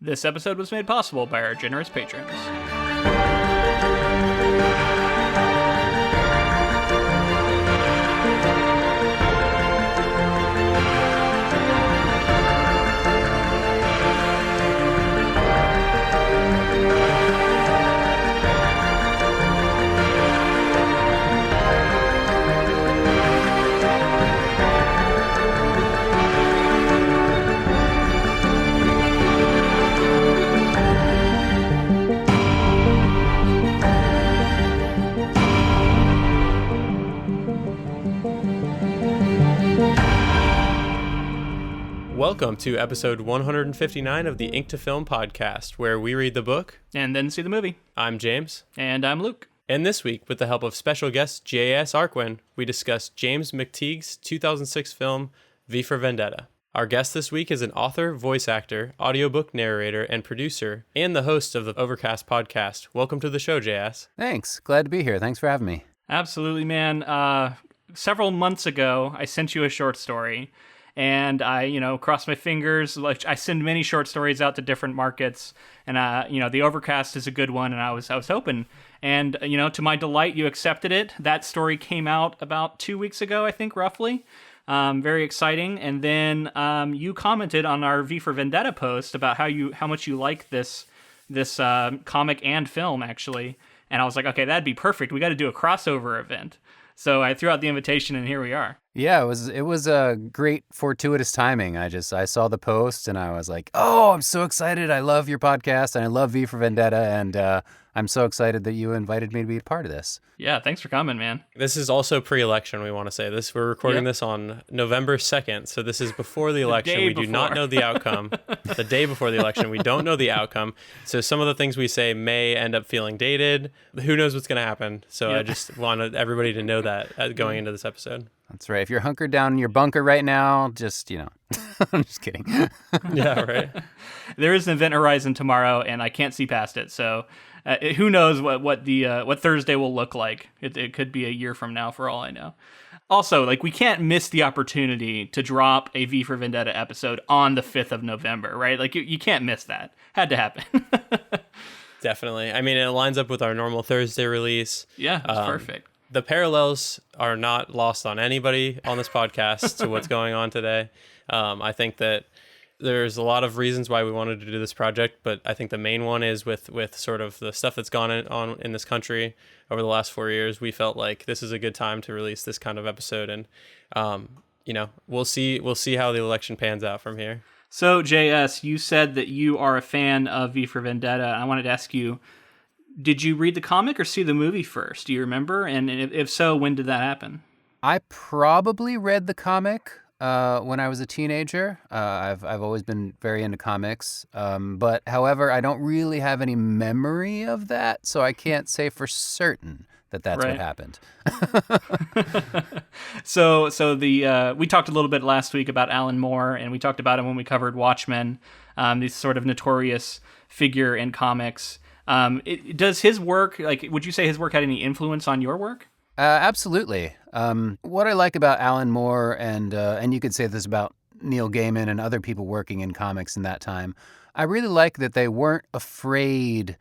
This episode was made possible by our generous patrons. Welcome to episode 159 of the Ink to Film podcast, where we read the book and then see the movie. I'm James. And I'm Luke. And this week, with the help of special guest J.S. Arquin, we discuss James McTeigue's 2006 film, V for Vendetta. Our guest this week is an author, voice actor, audiobook narrator, and producer, and the host of the Overcast podcast. Welcome to the show, J.S. Thanks. Glad to be here. Thanks for having me. Absolutely, man. Several months ago, I sent you a short story. And I, crossed my fingers. Like, I send many short stories out to different markets, and the Overcast is a good one. And I was hoping, and to my delight, you accepted it. That story came out about 2 weeks ago, I think, roughly. Very exciting. And then you commented on our V for Vendetta post about how much you like this comic and film, actually. And I was like, okay, that'd be perfect. We got to do a crossover event. So I threw out the invitation, and here we are. Yeah, it was a great fortuitous timing. I saw the post, and I was like, oh, I'm so excited. I love your podcast, and I love V for Vendetta, and I'm so excited that you invited me to be a part of this. Yeah, thanks for coming, man. This is also pre-election, we want to say this. We're recording this on November 2nd, so this is before the election. We do not know the outcome. The day before the election, we don't know the outcome. So some of the things we say may end up feeling dated. Who knows what's going to happen? So I just wanted everybody to know that going into this episode. That's right. If you're hunkered down in your bunker right now, just, I'm just kidding. Yeah, right. There is an event horizon tomorrow, and I can't see past it. So who knows what Thursday will look like? It could be a year from now, for all I know. Also, we can't miss the opportunity to drop a V for Vendetta episode on the 5th of November, right? You can't miss that. Had to happen. Definitely. I mean, it lines up with our normal Thursday release. Yeah, it's perfect. The parallels are not lost on anybody on this podcast to what's going on today. I think that there's a lot of reasons why we wanted to do this project, but I think the main one is with sort of the stuff that's gone on in this country over the last 4 years. We felt like this is a good time to release this kind of episode, and we'll see how the election pans out from here. So, JS, you said that you are a fan of V for Vendetta. I wanted to ask you, did you read the comic or see the movie first? Do you remember? And if so, when did that happen? I probably read the comic when I was a teenager. I've always been very into comics, but however, I don't really have any memory of that, so I can't say for certain that's what happened. So we talked a little bit last week about Alan Moore, and we talked about him when we covered Watchmen, this sort of notorious figure in comics. Does his work, would you say his work had any influence on your work? Absolutely. What I like about Alan Moore, and you could say this about Neil Gaiman and other people working in comics in that time, I really like that they weren't afraid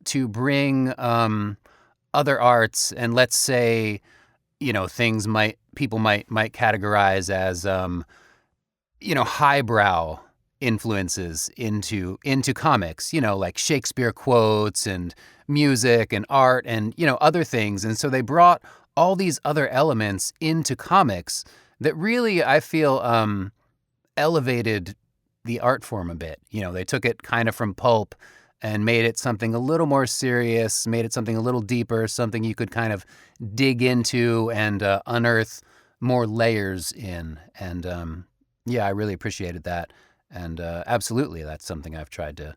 to bring other arts, and let's say, things people might categorize as highbrow influences into comics, like Shakespeare quotes and music and art and, other things. And so they brought all these other elements into comics that really, I feel, elevated the art form a bit. They took it kind of from pulp and made it something a little more serious, made it something a little deeper, something you could kind of dig into and unearth more layers in. And I really appreciated that. And absolutely, that's something I've tried to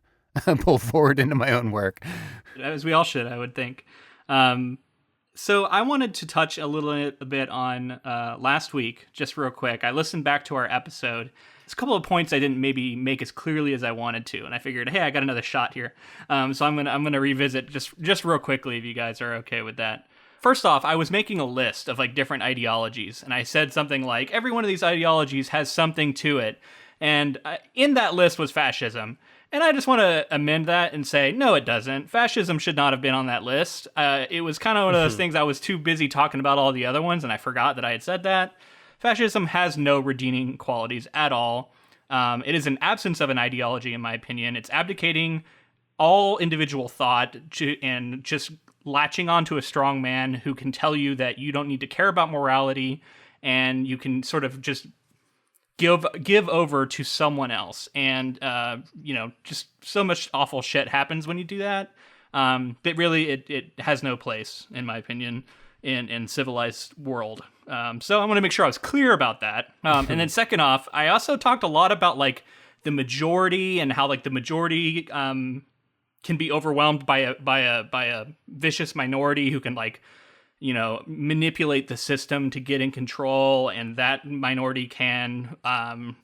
pull forward into my own work. As we all should, I would think. So I wanted to touch a bit on last week, just real quick. I listened back to our episode. There's a couple of points I didn't maybe make as clearly as I wanted to, and I figured, hey, I got another shot here. So I'm gonna revisit just real quickly, if you guys are okay with that. First off, I was making a list of different ideologies, and I said something like, every one of these ideologies has something to it. And in that list was fascism. And I just want to amend that and say, no, it doesn't. Fascism should not have been on that list. It was kind of one of those things I was too busy talking about all the other ones, and I forgot that I had said that. Fascism has no redeeming qualities at all. It is an absence of an ideology, in my opinion. It's abdicating all individual thought and just latching onto a strong man who can tell you that you don't need to care about morality, and you can sort of just give over to someone else. And just so much awful shit happens when you do that. But really, it has no place, in my opinion, in civilized world. So I want to make sure I was clear about that. And then second off, I also talked a lot about like the majority and how like the majority can be overwhelmed by a vicious minority who can like, manipulate the system to get in control, and that minority can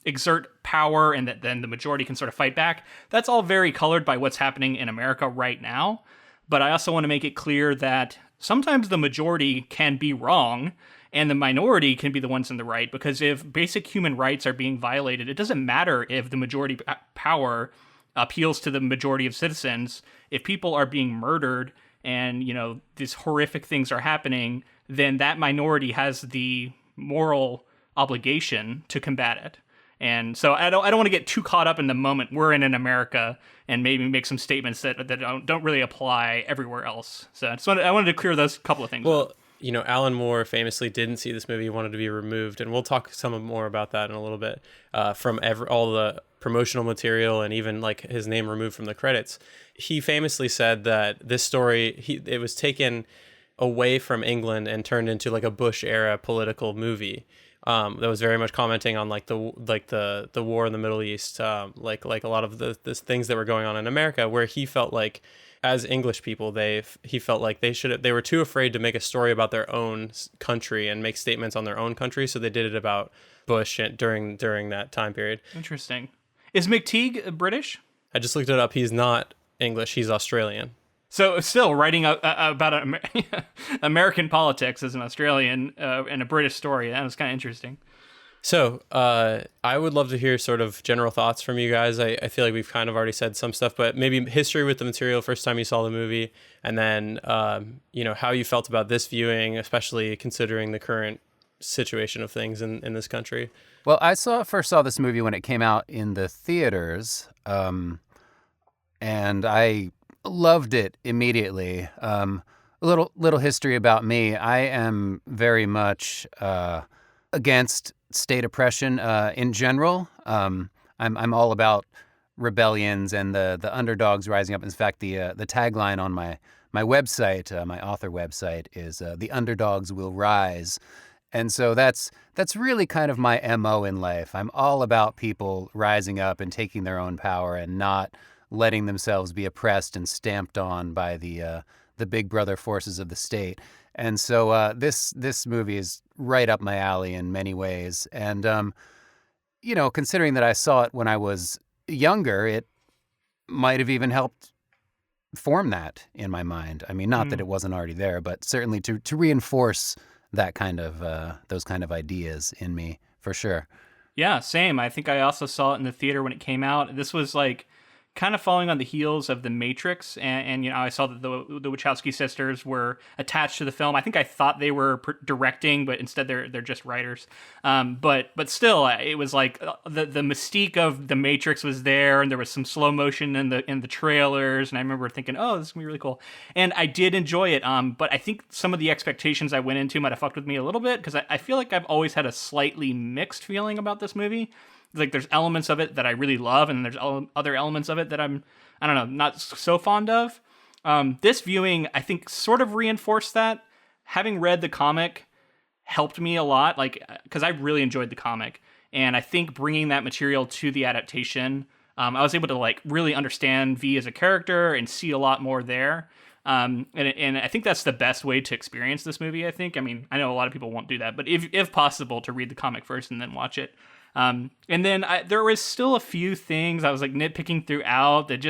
exert power, and that then the majority can sort of fight back. That's all very colored by what's happening in America right now. But I also want to make it clear that sometimes the majority can be wrong and the minority can be the ones in the right, because if basic human rights are being violated, it doesn't matter if the majority power appeals to the majority of citizens. If people are being murdered and, these horrific things are happening, then that minority has the moral obligation to combat it. And so I don't want to get too caught up in the moment we're in America and maybe make some statements that don't really apply everywhere else. So I wanted to clear those couple of things up. Alan Moore famously didn't see this movie, wanted to be removed, and we'll talk some more about that in a little bit, from all the promotional material and even like his name removed from the credits. He famously said that this story, it was taken away from England and turned into like a Bush era political movie. That was very much commenting on like the war in the Middle East, like a lot of the things that were going on in America, where he felt like, as English people, he felt like they were too afraid to make a story about their own country and make statements on their own country, so they did it about Bush during that time period. Interesting. Is Mctigue British? I just looked it up. He's not English. He's Australian. So still writing about American politics as an Australian and a British story. That was kind of interesting. So I would love to hear sort of general thoughts from you guys. I feel like we've kind of already said some stuff, but maybe history with the material, first time you saw the movie, and then how you felt about this viewing, especially considering the current situation of things in this country. Well, I first saw this movie when it came out in the theaters, and I loved it immediately. A little history about me. I am very much against state oppression in general. I'm all about rebellions and the underdogs rising up. In fact, the tagline on my website, my author website, is "The underdogs will rise." And so that's really kind of my MO in life. I'm all about people rising up and taking their own power and not letting themselves be oppressed and stamped on by the big brother forces of the state. And so this movie is right up my alley in many ways. And considering that I saw it when I was younger, it might have even helped form that in my mind. I mean, not that it wasn't already there, but certainly to reinforce that kind of those kind of ideas in me, for sure. Yeah, same. I think I also saw it in the theater when it came out. This was like kind of following on the heels of The Matrix, and I saw that the Wachowski sisters were attached to the film. I think I thought they were directing, but instead they're just writers. But still, it was like the mystique of The Matrix was there, and there was some slow motion in the trailers, and I remember thinking, oh, this is gonna be really cool, and I did enjoy it. But I think some of the expectations I went into might have fucked with me a little bit, because I feel like I've always had a slightly mixed feeling about this movie. Like, there's elements of it that I really love, and there's other elements of it that I'm, not so fond of. This viewing, I think, sort of reinforced that. Having read the comic helped me a lot, like, because I really enjoyed the comic. And I think bringing that material to the adaptation, I was able to, like, really understand V as a character and see a lot more there. And I think that's the best way to experience this movie, I think. I mean, I know a lot of people won't do that, but if possible, to read the comic first and then watch it. And then there was still a few things I was like nitpicking throughout that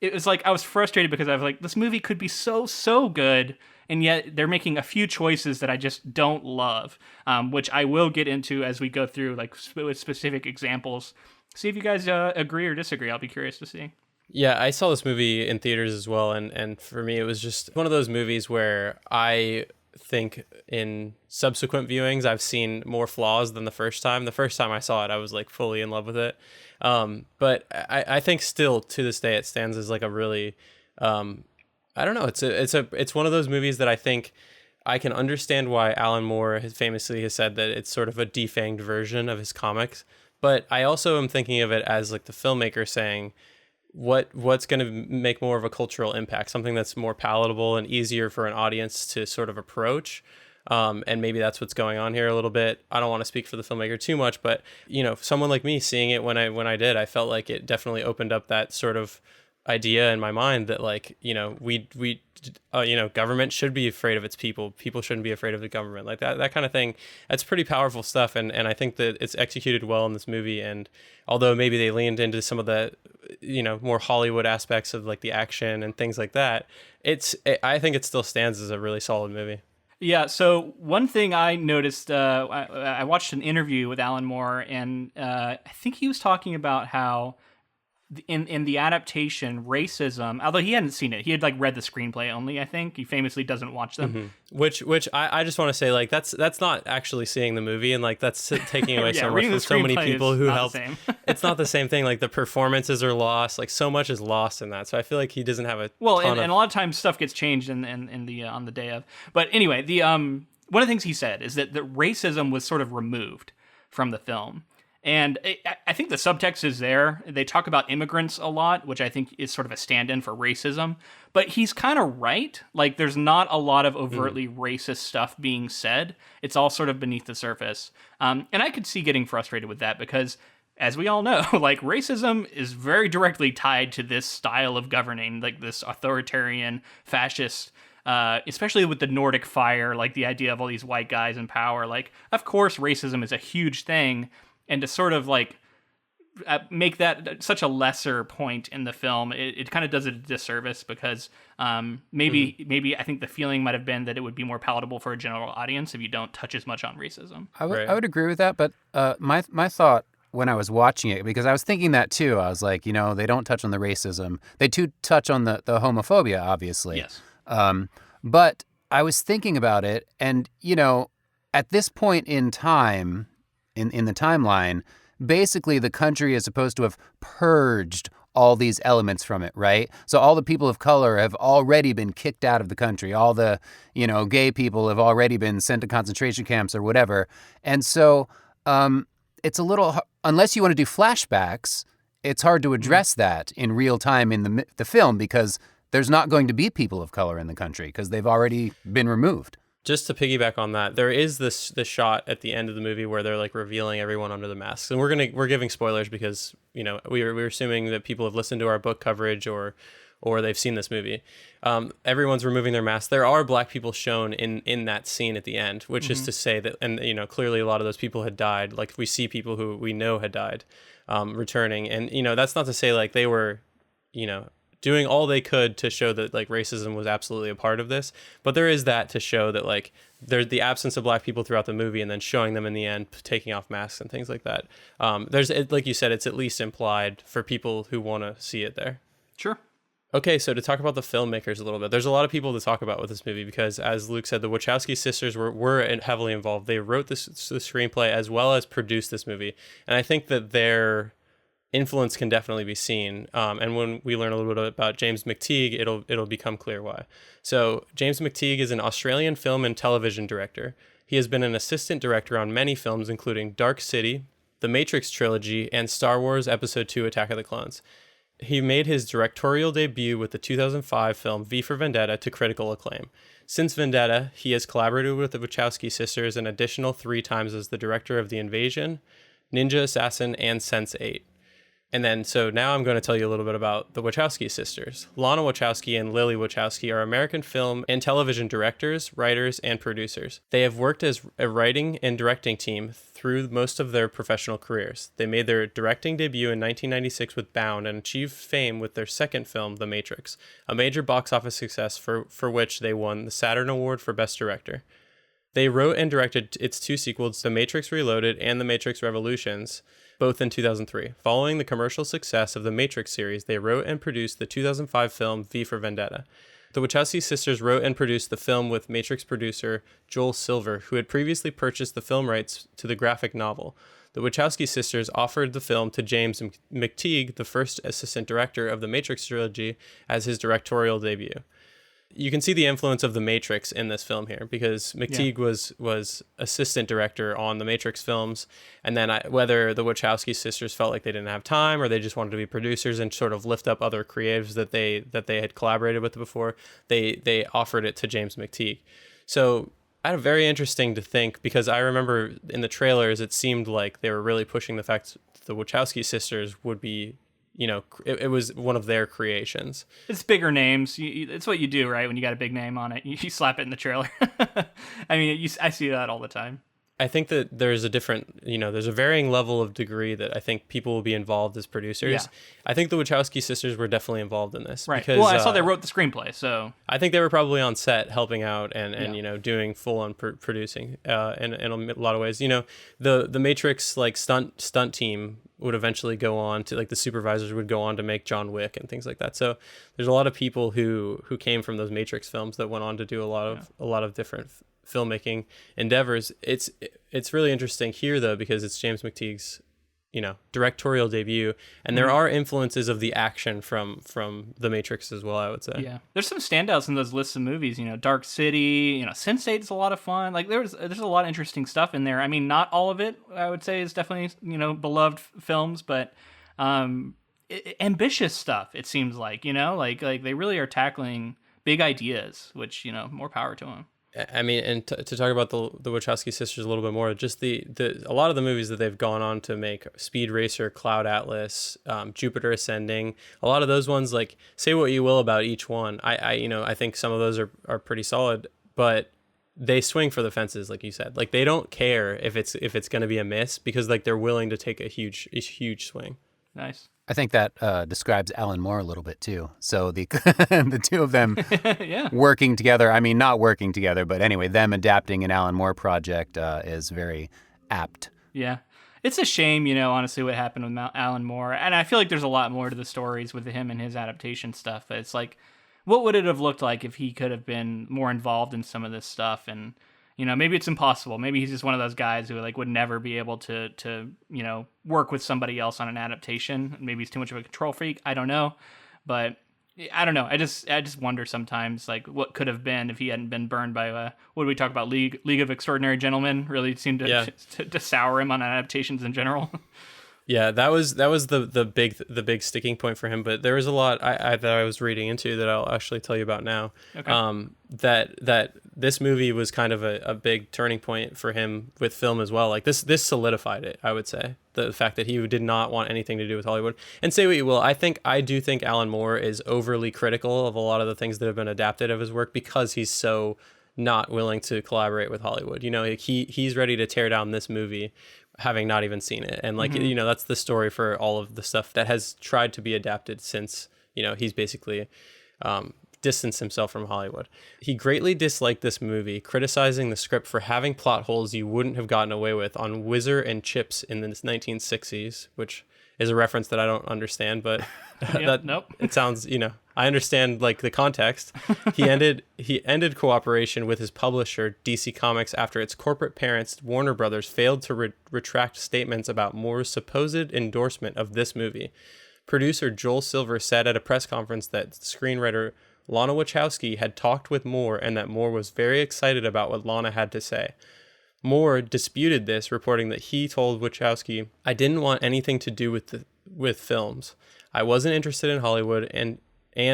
it was like I was frustrated because I was like, this movie could be so good, and yet they're making a few choices that I just don't love, which I will get into as we go through, like with specific examples. See if you guys agree or disagree. I'll be curious to see. Yeah, I saw this movie in theaters as well, and for me, it was just one of those movies where I think in subsequent viewings, I've seen more flaws than the first time. The first time I saw it, I was like fully in love with it. But I think still to this day, it stands as like a really, I don't know, it's one of those movies that I think I can understand why Alan Moore famously has said that it's sort of a defanged version of his comics. But I also am thinking of it as like the filmmaker saying, what's going to make more of a cultural impact, something that's more palatable and easier for an audience to sort of approach. And maybe that's what's going on here a little bit. I don't want to speak for the filmmaker too much, but someone like me seeing it when I did, I felt like it definitely opened up that sort of idea in my mind that like, government should be afraid of its people. People shouldn't be afraid of the government, like that kind of thing. That's pretty powerful stuff. And I think that it's executed well in this movie. And although maybe they leaned into some of the, more Hollywood aspects of like the action and things like that, I think it still stands as a really solid movie. Yeah, so one thing I noticed, I watched an interview with Alan Moore, and I think he was talking about how in the adaptation, racism, although he hadn't seen it, he had like read the screenplay only, I think. He famously doesn't watch them. Mm-hmm. Which I just want to say, like, that's not actually seeing the movie, and like that's taking away so much from so many people who helped. It's not the same thing. Like the performances are lost. Like so much is lost in that. So I feel like he doesn't have a and a lot of times stuff gets changed in the on the day of. But anyway, the one of the things he said is that the racism was sort of removed from the film. And I think the subtext is there. They talk about immigrants a lot, which I think is sort of a stand-in for racism. But he's kind of right. Like, there's not a lot of overtly racist stuff being said. It's all sort of beneath the surface. And I could see getting frustrated with that because, as we all know, like, racism is very directly tied to this style of governing, like this authoritarian, fascist, especially with the Nordic fire, like the idea of all these white guys in power. Like, of course, racism is a huge thing. And to sort of like make that such a lesser point in the film, it kind of does it a disservice because maybe I think the feeling might have been that it would be more palatable for a general audience if you don't touch as much on racism. I would agree with that, but my thought when I was watching it, because I was thinking that too, I was like, they don't touch on the racism. They do touch on the homophobia, obviously. Yes. But I was thinking about it, and at this point in time, in the timeline, basically the country is supposed to have purged all these elements from it, right? So all the people of color have already been kicked out of the country. All the, gay people have already been sent to concentration camps or whatever. And so it's a little, unless you want to do flashbacks, it's hard to address that in real time in the film because there's not going to be people of color in the country because they've already been removed. Just to piggyback on that, there is this shot at the end of the movie where they're like revealing everyone under the masks, and we're giving spoilers because we're assuming that people have listened to our book coverage or they've seen this movie. Everyone's removing their masks. There are black people shown in that scene at the end, which is to say that, and clearly a lot of those people had died. Like we see people who we know had died, returning, and that's not to say like they were, doing all they could to show that like racism was absolutely a part of this, but there is that to show that like there's the absence of black people throughout the movie and then showing them in the end taking off masks and things like that. Like you said, it's at least implied for people who want to see it there. Sure. Okay, so to talk about the filmmakers a little bit, there's a lot of people to talk about with this movie because, as Luke said, the Wachowski sisters were heavily involved. They wrote the screenplay as well as produced this movie, and I think that their influence can definitely be seen. And when we learn a little bit about James McTeigue, it'll become clear why. So James McTeigue is an Australian film and television director. He has been an assistant director on many films, including Dark City, the Matrix trilogy, and Star Wars Episode II: Attack of the Clones. He made his directorial debut with the 2005 film V for Vendetta to critical acclaim. Since Vendetta, he has collaborated with the Wachowski sisters an additional 3 times as the director of The Invasion, Ninja Assassin, and Sense8. And then, so now I'm going to tell you a little bit about the Wachowski sisters. Lana Wachowski and Lily Wachowski are American film and television directors, writers, and producers. They have worked as a writing and directing team through most of their professional careers. They made their directing debut in 1996 with Bound and achieved fame with their second film, The Matrix, a major box office success for which they won the Saturn Award for Best Director. They wrote and directed its 2 sequels, The Matrix Reloaded and The Matrix Revolutions, both in 2003. Following the commercial success of the Matrix series, they wrote and produced the 2005 film V for Vendetta. The Wachowski sisters wrote and produced the film with Matrix producer Joel Silver, who had previously purchased the film rights to the graphic novel. The Wachowski sisters offered the film to James McTeigue, the first assistant director of the Matrix trilogy, as his directorial debut. You can see the influence of the Matrix in this film here, because McTeigue was assistant director on the Matrix films, and then whether the Wachowski sisters felt like they didn't have time or they just wanted to be producers and sort of lift up other creatives that they had collaborated with before, they offered it to James McTeigue. So I had a very interesting to think, because I remember in the trailers it seemed like they were really pushing the fact that the Wachowski sisters would be, it was one of their creations. It's bigger names. It's what you do, right? When you got a big name on it, you slap it in the trailer. I mean, I see that all the time. I think that there's a different, there's a varying level of degree that I think people will be involved as producers. Yeah. I think the Wachowski sisters were definitely involved in this. Right. Because, I saw they wrote the screenplay, so. I think they were probably on set helping out and doing full-on producing in a lot of ways. The Matrix, stunt team would eventually go on to, the supervisors would go on to make John Wick and things like that. So there's a lot of people who came from those Matrix films that went on to do a lot of different filmmaking endeavors. It's really interesting here though, because it's James McTeigue's directorial debut, and there are influences of the action from the Matrix as well, I would say. Yeah, there's some standouts in those lists of movies. Dark City, Sense8's a lot of fun. There's a lot of interesting stuff in there. I mean, not all of it I would say is definitely beloved films, but ambitious stuff. It seems like they really are tackling big ideas, which more power to them. I mean, and to talk about the Wachowski sisters a little bit more, just a lot of the movies that they've gone on to make, Speed Racer, Cloud Atlas, Jupiter Ascending, a lot of those ones, say what you will about each one, I think some of those are pretty solid, but they swing for the fences, like you said. They don't care if it's going to be a miss, because they're willing to take a huge swing. Nice. I think that describes Alan Moore a little bit too. So the the two of them working together, I mean, not working together, but anyway, them adapting an Alan Moore project is very apt. Yeah. It's a shame, honestly, what happened with Alan Moore. And I feel like there's a lot more to the stories with him and his adaptation stuff. But it's what would it have looked like if he could have been more involved in some of this stuff? And, maybe it's impossible. Maybe he's just one of those guys who would never be able to work with somebody else on an adaptation. Maybe he's too much of a control freak. I don't know. But I don't know. I just wonder sometimes what could have been if he hadn't been burned by what did we talk about? League of Extraordinary Gentlemen really seemed to sour him on adaptations in general. Yeah, that was the big sticking point for him. But there was a lot that I was reading into that I'll actually tell you about now. Okay. That this movie was kind of a big turning point for him with film as well. This solidified it, I would say. The fact that he did not want anything to do with Hollywood. And say what you will, I do think Alan Moore is overly critical of a lot of the things that have been adapted of his work, because he's so not willing to collaborate with Hollywood. He's ready to tear down this movie, having not even seen it. And that's the story for all of the stuff that has tried to be adapted since, he's basically distanced himself from Hollywood. He greatly disliked this movie, criticizing the script for having plot holes you wouldn't have gotten away with on Whizzer and Chips in the 1960s, which is a reference that I don't understand, but nope. It sounds, I understand the context. He ended cooperation with his publisher, DC Comics, after its corporate parents, Warner Brothers, failed to retract statements about Moore's supposed endorsement of this movie. Producer Joel Silver said at a press conference that screenwriter Lana Wachowski had talked with Moore and that Moore was very excited about what Lana had to say. Moore disputed this, reporting that he told Wachowski, "I didn't want anything to do with films. I wasn't interested in Hollywood," and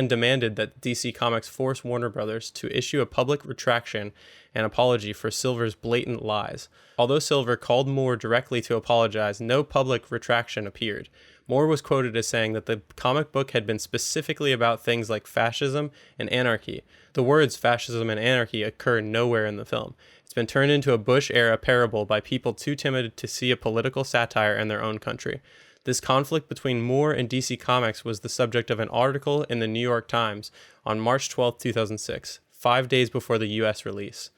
demanded that DC Comics force Warner Brothers to issue a public retraction and apology for Silver's blatant lies. Although Silver called Moore directly to apologize, no public retraction appeared. Moore was quoted as saying that the comic book had been specifically about things like fascism and anarchy. The words fascism and anarchy occur nowhere in the film. It's been turned into a Bush-era parable by people too timid to see a political satire in their own country. This conflict between Moore and DC Comics was the subject of an article in the New York Times on March 12, 2006, 5 days before the U.S. release.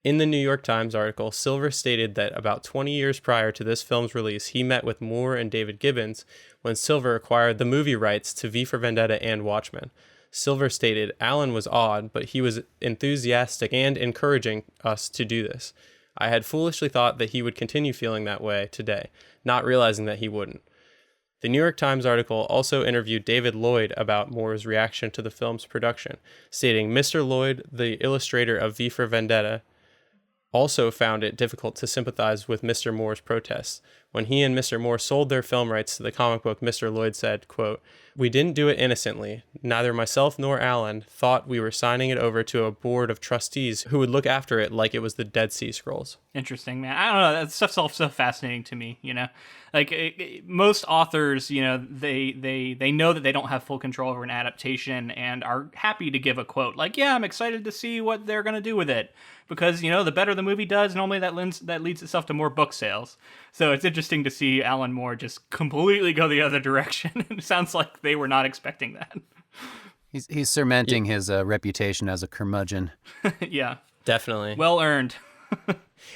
In the New York Times article, Silver stated that about 20 years prior to this film's release, he met with Moore and David Gibbons when Silver acquired the movie rights to V for Vendetta and Watchmen. Silver stated, Allen was odd, but he was enthusiastic and encouraging us to do this. I had foolishly thought that he would continue feeling that way today, not realizing that he wouldn't. The New York Times article also interviewed David Lloyd about Moore's reaction to the film's production, stating, Mr. Lloyd, the illustrator of V for Vendetta, also found it difficult to sympathize with Mr. Moore's protests. When he and Mr. Moore sold their film rights to the comic book, Mr. Lloyd said, quote, we didn't do it innocently. Neither myself nor Allen thought we were signing it over to a board of trustees who would look after it like it was the Dead Sea Scrolls. Interesting, man. I don't know. That stuff's all so fascinating to me, Like, most authors, they know that they don't have full control over an adaptation and are happy to give a quote. Like, yeah, I'm excited to see what they're going to do with it. Because, the better the movie does, normally that leads itself to more book sales. So it's interesting to see Alan Moore just completely go the other direction. It sounds like they were not expecting that. He's cementing his reputation as a curmudgeon. Yeah. Definitely. Well earned.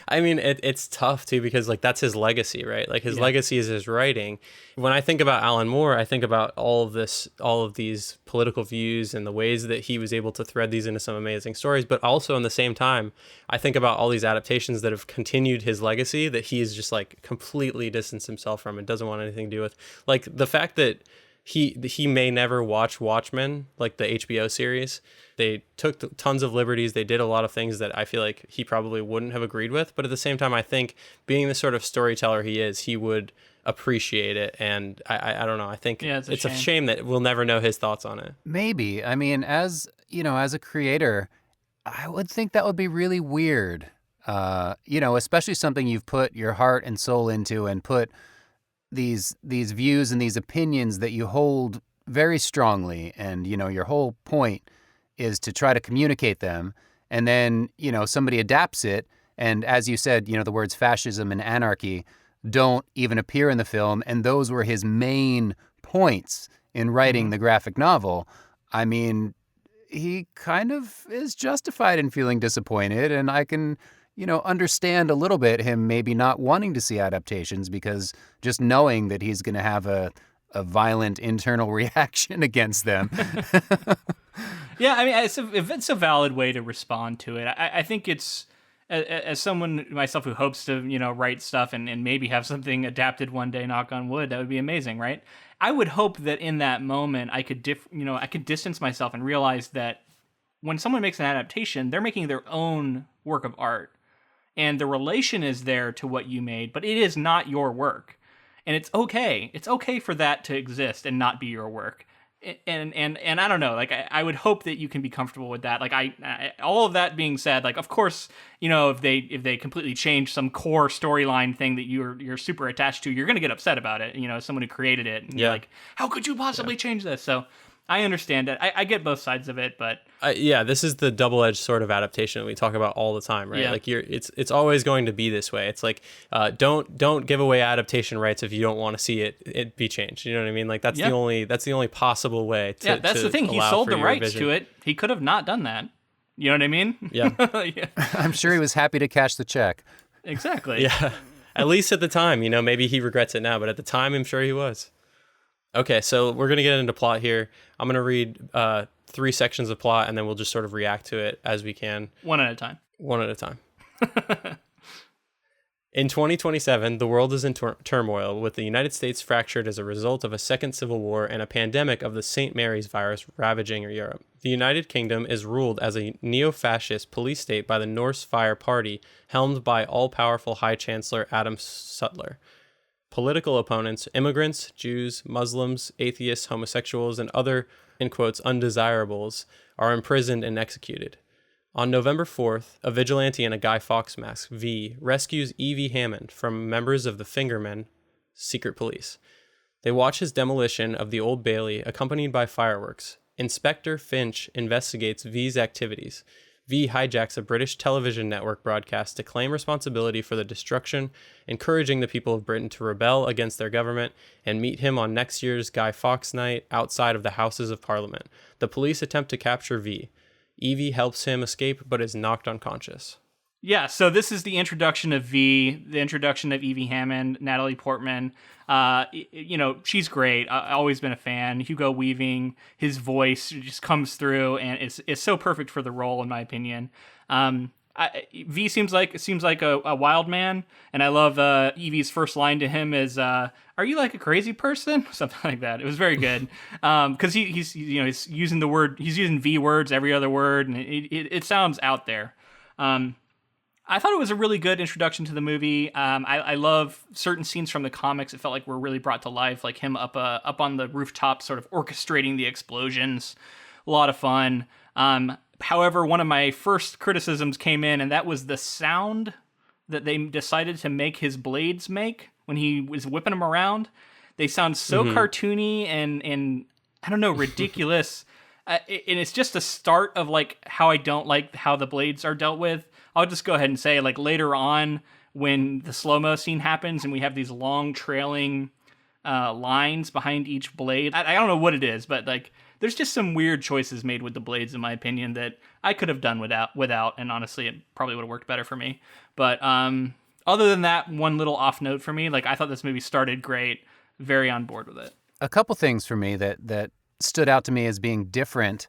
I mean, it's tough too, because like that's his legacy, right? Like his legacy is his writing. When I think about Alan Moore, I think about all of these political views and the ways that he was able to thread these into some amazing stories. But also in the same time, I think about all these adaptations that have continued his legacy that he is just like completely distanced himself from and doesn't want anything to do with. Like the fact that he may never watch Watchmen, like the HBO series. They took tons of liberties. They did a lot of things that I feel like he probably wouldn't have agreed with. But at the same time, I think being the sort of storyteller he is, he would appreciate it. And I don't know. I think it's a shame that we'll never know his thoughts on it. Maybe. I mean, as a creator, I would think that would be really weird. Especially something you've put your heart and soul into and put these views and these opinions that you hold very strongly. And, your whole point is to try to communicate them. And then, somebody adapts it. And as you said, the words fascism and anarchy don't even appear in the film. And those were his main points in writing the graphic novel. I mean, he kind of is justified in feeling disappointed. And I can, understand a little bit him maybe not wanting to see adaptations because just knowing that he's going to have a violent internal reaction against them. Yeah, I mean, it's a valid way to respond to it. I think it's, as someone myself who hopes to, write stuff and maybe have something adapted one day, knock on wood, that would be amazing, right? I would hope that in that moment I could distance myself and realize that when someone makes an adaptation, they're making their own work of art. And the relation is there to what you made, but it is not your work. And it's okay. It's okay for that to exist and not be your work. And I don't know, like I would hope that you can be comfortable with that. Like I all of that being said, like of course, if they completely change some core storyline thing that you're super attached to, you're gonna get upset about it. As someone who created it, and you're like, how could you possibly change this? So I understand it. I get both sides of it, but this is the double-edged sword of adaptation that we talk about all the time, right? Yeah. Like it's always going to be this way. It's like don't give away adaptation rights if you don't want to see it be changed. You know what I mean? Like that's the only possible way to that's the thing. He sold the rights vision. to it. He could have not done that. You know what I mean? Yeah. Yeah. I'm sure he was happy to cash the check. Exactly. Yeah. At least at the time, maybe he regrets it now, but at the time, I'm sure he was. Okay, so we're going to get into plot here. I'm going to read 3 sections of plot, and then we'll just sort of react to it as we can. One at a time. In 2027, the world is in turmoil, with the United States fractured as a result of a second civil war and a pandemic of the St. Mary's virus ravaging Europe. The United Kingdom is ruled as a neo-fascist police state by the Norse Fire Party, helmed by all-powerful High Chancellor Adam Sutler. Political opponents, immigrants, Jews, Muslims, atheists, homosexuals, and other, in quotes, undesirables, are imprisoned and executed. On November 4th, a vigilante in a Guy Fawkes mask, V, rescues Evey Hammond from members of the Fingermen, secret police. They watch his demolition of the Old Bailey, accompanied by fireworks. Inspector Finch investigates V's activities. V hijacks a British television network broadcast to claim responsibility for the destruction, encouraging the people of Britain to rebel against their government and meet him on next year's Guy Fawkes Night outside of the Houses of Parliament. The police attempt to capture V. Evey helps him escape but is knocked unconscious. Yeah, so this is the introduction of V, the introduction of Evey Hammond, Natalie Portman. She's great. I've always been a fan. Hugo Weaving, his voice just comes through, and it's so perfect for the role, in my opinion. V seems like a wild man, and I love Evie's first line to him is, "Are you like a crazy person?" Something like that. It was very good because he's using V words every other word, and it sounds out there. I thought it was a really good introduction to the movie. I love certain scenes from the comics. It felt like were really brought to life, like him up on the rooftop, sort of orchestrating the explosions. A lot of fun. However, one of my first criticisms came in, and that was the sound that they decided to make his blades make when he was whipping them around. They sound so cartoony and I don't know, ridiculous. And it's just a start of like how I don't like how the blades are dealt with. I'll just go ahead and say, like, later on when the slow-mo scene happens and we have these long trailing lines behind each blade, I don't know what it is, but like there's just some weird choices made with the blades, in my opinion, that I could have done without, and honestly it probably would have worked better for me. But other than that, one little off note for me, like, I thought this movie started great, very on board with it. A couple things for me that stood out to me as being different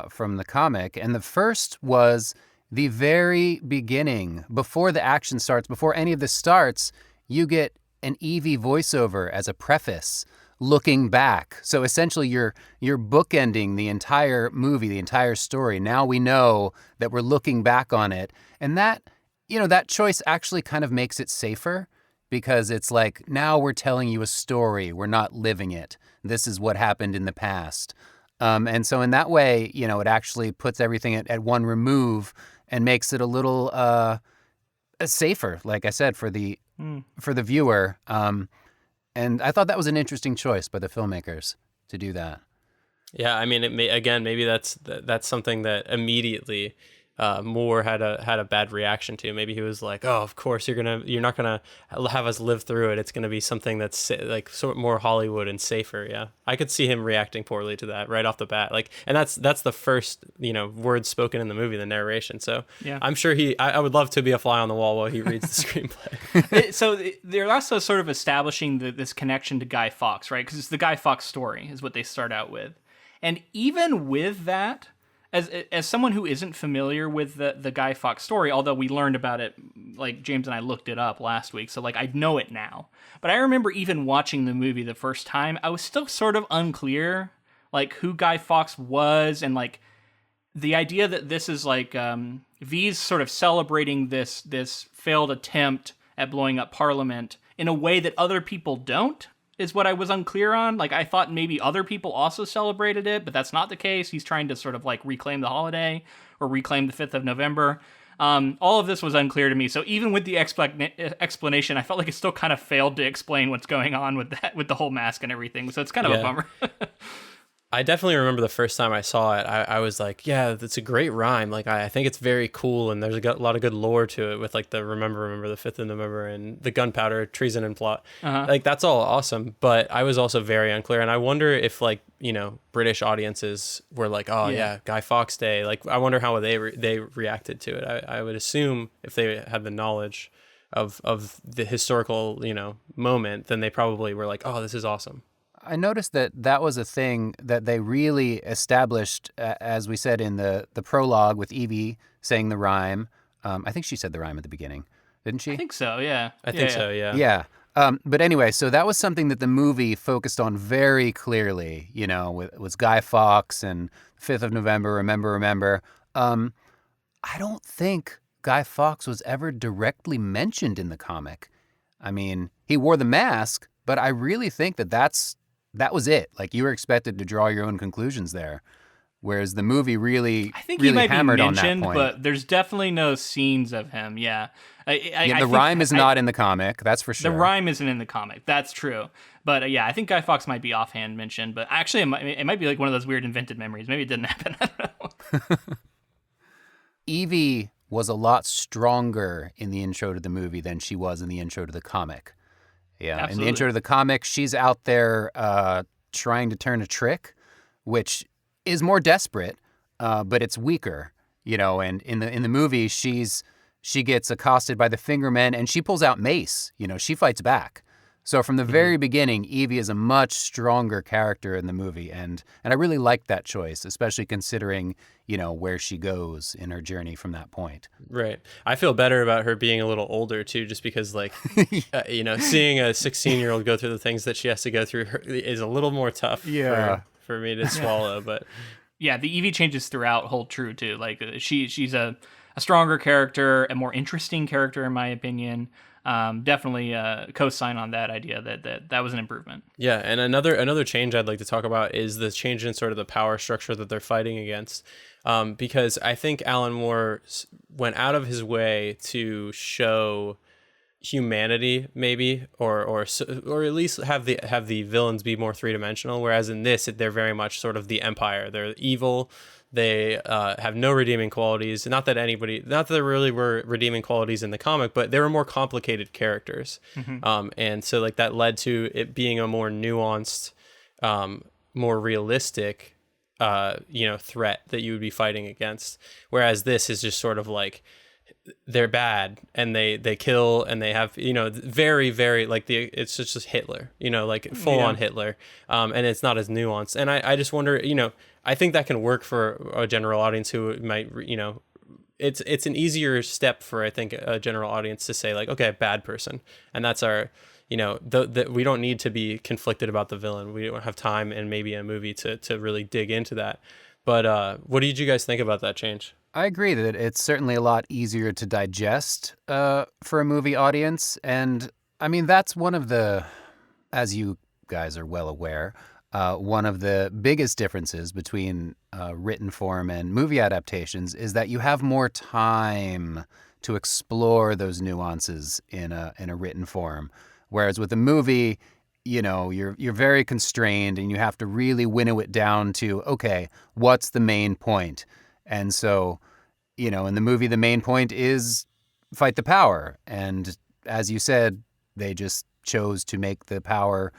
from the comic, and the first was the very beginning, before the action starts, before any of this starts, you get an Evey voiceover as a preface, looking back. So essentially you're bookending the entire movie, the entire story. Now we know that we're looking back on it. And that choice actually kind of makes it safer, because it's like, now we're telling you a story. We're not living it. This is what happened in the past. And so in that way, it actually puts everything at one remove and makes it a little safer, like I said, for the viewer. And I thought that was an interesting choice by the filmmakers to do that. Yeah, I mean, maybe that's something that immediately Moore had a bad reaction to. Maybe he was like, "Oh, of course you're not gonna have us live through it. It's gonna be something that's like sort of more Hollywood and safer." Yeah, I could see him reacting poorly to that right off the bat. Like, and that's the first words spoken in the movie, the narration. So yeah, I'm sure I would love to be a fly on the wall while he reads the screenplay. So they're also sort of establishing this connection to Guy Fawkes, right? Because it's the Guy Fawkes story is what they start out with, and even with that. As someone who isn't familiar with the Guy Fawkes story, although we learned about it, like James and I looked it up last week, so like I know it now. But I remember even watching the movie the first time, I was still sort of unclear, like who Guy Fawkes was, and like the idea that this is like V's sort of celebrating this failed attempt at blowing up Parliament in a way that other people don't. Is what I was unclear on. Like, I thought maybe other people also celebrated it, but that's not the case. He's trying to sort of like reclaim the holiday or reclaim the 5th of November. All of this was unclear to me. So even with the explanation, I felt like it still kind of failed to explain what's going on with the whole mask and everything. So it's kind of a bummer. I definitely remember the first time I saw it, I was like, yeah, that's a great rhyme. Like, I think it's very cool, and there's a lot of good lore to it with, like, the remember the 5th of November and the gunpowder, treason, and plot. Like, that's all awesome, but I was also very unclear, and I wonder if, like, British audiences were like, oh, yeah, Guy Fawkes Day. Like, I wonder how they reacted to it. I would assume if they had the knowledge of the historical, moment, then they probably were like, oh, this is awesome. I noticed that was a thing that they really established, as we said in the prologue with Evey saying the rhyme. I think she said the rhyme at the beginning, didn't she? I think so, yeah. I think so, yeah. Yeah. But anyway, so that was something that the movie focused on very clearly, was Guy Fawkes and 5th of November, remember. I don't think Guy Fawkes was ever directly mentioned in the comic. I mean, he wore the mask, but I really think that was it. Like, you were expected to draw your own conclusions there, whereas the movie really, I think really he might hammered be on that mentioned, point. but there's definitely no scenes of him. Yeah, the rhyme is not in the comic. That's for sure. The rhyme isn't in the comic. That's true. But yeah, I think Guy Fawkes might be offhand mentioned. But actually, it might be like one of those weird invented memories. Maybe it didn't happen. I don't know. Evey was a lot stronger in the intro to the movie than she was in the intro to the comic. Yeah, absolutely. In the intro to the comic, she's out there trying to turn a trick, which is more desperate, but it's weaker, And in the movie, she's she gets accosted by the Fingermen, and she pulls out mace. She fights back. So from the very beginning, Evey is a much stronger character in the movie, and I really liked that choice, especially considering, where she goes in her journey from that point. Right. I feel better about her being a little older, too, just because, seeing a 16-year-old go through the things that she has to go through is a little more tough for me to swallow, but... Yeah, the Evey changes throughout hold true, too. Like, she's a stronger character, a more interesting character, in my opinion. Definitely co-sign on that idea that was an improvement. Yeah, and another change I'd like to talk about is the change in sort of the power structure that they're fighting against, because I think Alan Moore went out of his way to show humanity, maybe, or at least have the villains be more three-dimensional. Whereas in this, they're very much sort of the Empire. They're evil. They have no redeeming qualities. Not that there really were redeeming qualities in the comic, but they were more complicated characters. And so that led to it being a more nuanced, more realistic, threat that you would be fighting against. Whereas this is just sort of they're bad and they kill and they have, very, very it's just Hitler, full on Hitler. And it's not as nuanced. And I just wonder, I think that can work for a general audience who might, it's an easier step for, I think, a general audience to say okay, bad person. And that's our, we don't need to be conflicted about the villain. We don't have time and maybe a movie to really dig into that. But what did you guys think about that change? I agree that it's certainly a lot easier to digest for a movie audience. And I mean, that's one of the, as you guys are well aware, one of the biggest differences between written form and movie adaptations is that you have more time to explore those nuances in a written form. Whereas with a movie, you're very constrained and you have to really winnow it down to, okay, what's the main point? And so, in the movie, the main point is fight the power. And as you said, they just chose to make the power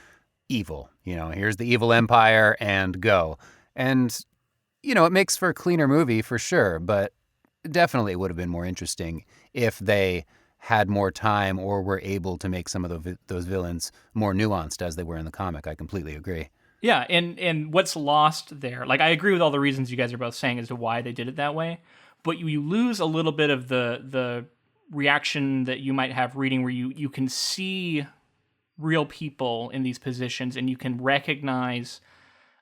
evil. Here's the evil empire and go. And, it makes for a cleaner movie for sure, but definitely it would have been more interesting if they had more time or were able to make some of those villains more nuanced as they were in the comic. I completely agree. Yeah, and what's lost there, I agree with all the reasons you guys are both saying as to why they did it that way, but you lose a little bit of the reaction that you might have reading where you can see real people in these positions and you can recognize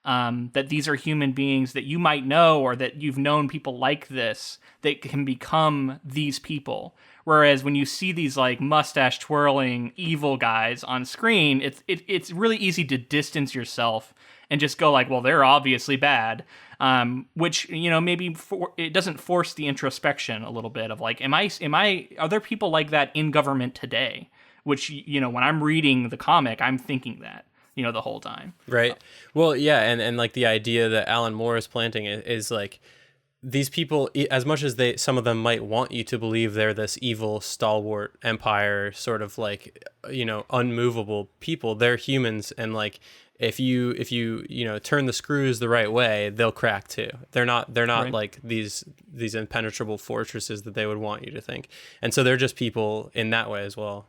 that these are human beings that you might know or that you've known people like this that can become these people. Whereas when you see these mustache twirling evil guys on screen, it's really easy to distance yourself and just go well, they're obviously bad. Which maybe it doesn't force the introspection a little bit of are there people like that in government today? Which when I'm reading the comic, I'm thinking that the whole time. Right. Well, yeah, and the idea that Alan Moore is planting is these people, as much as some of them might want you to believe they're this evil, stalwart empire, sort of unmovable people, they're humans. And if you turn the screws the right way, they'll crack too. They're not right. These impenetrable fortresses that they would want you to think. And so they're just people in that way as well.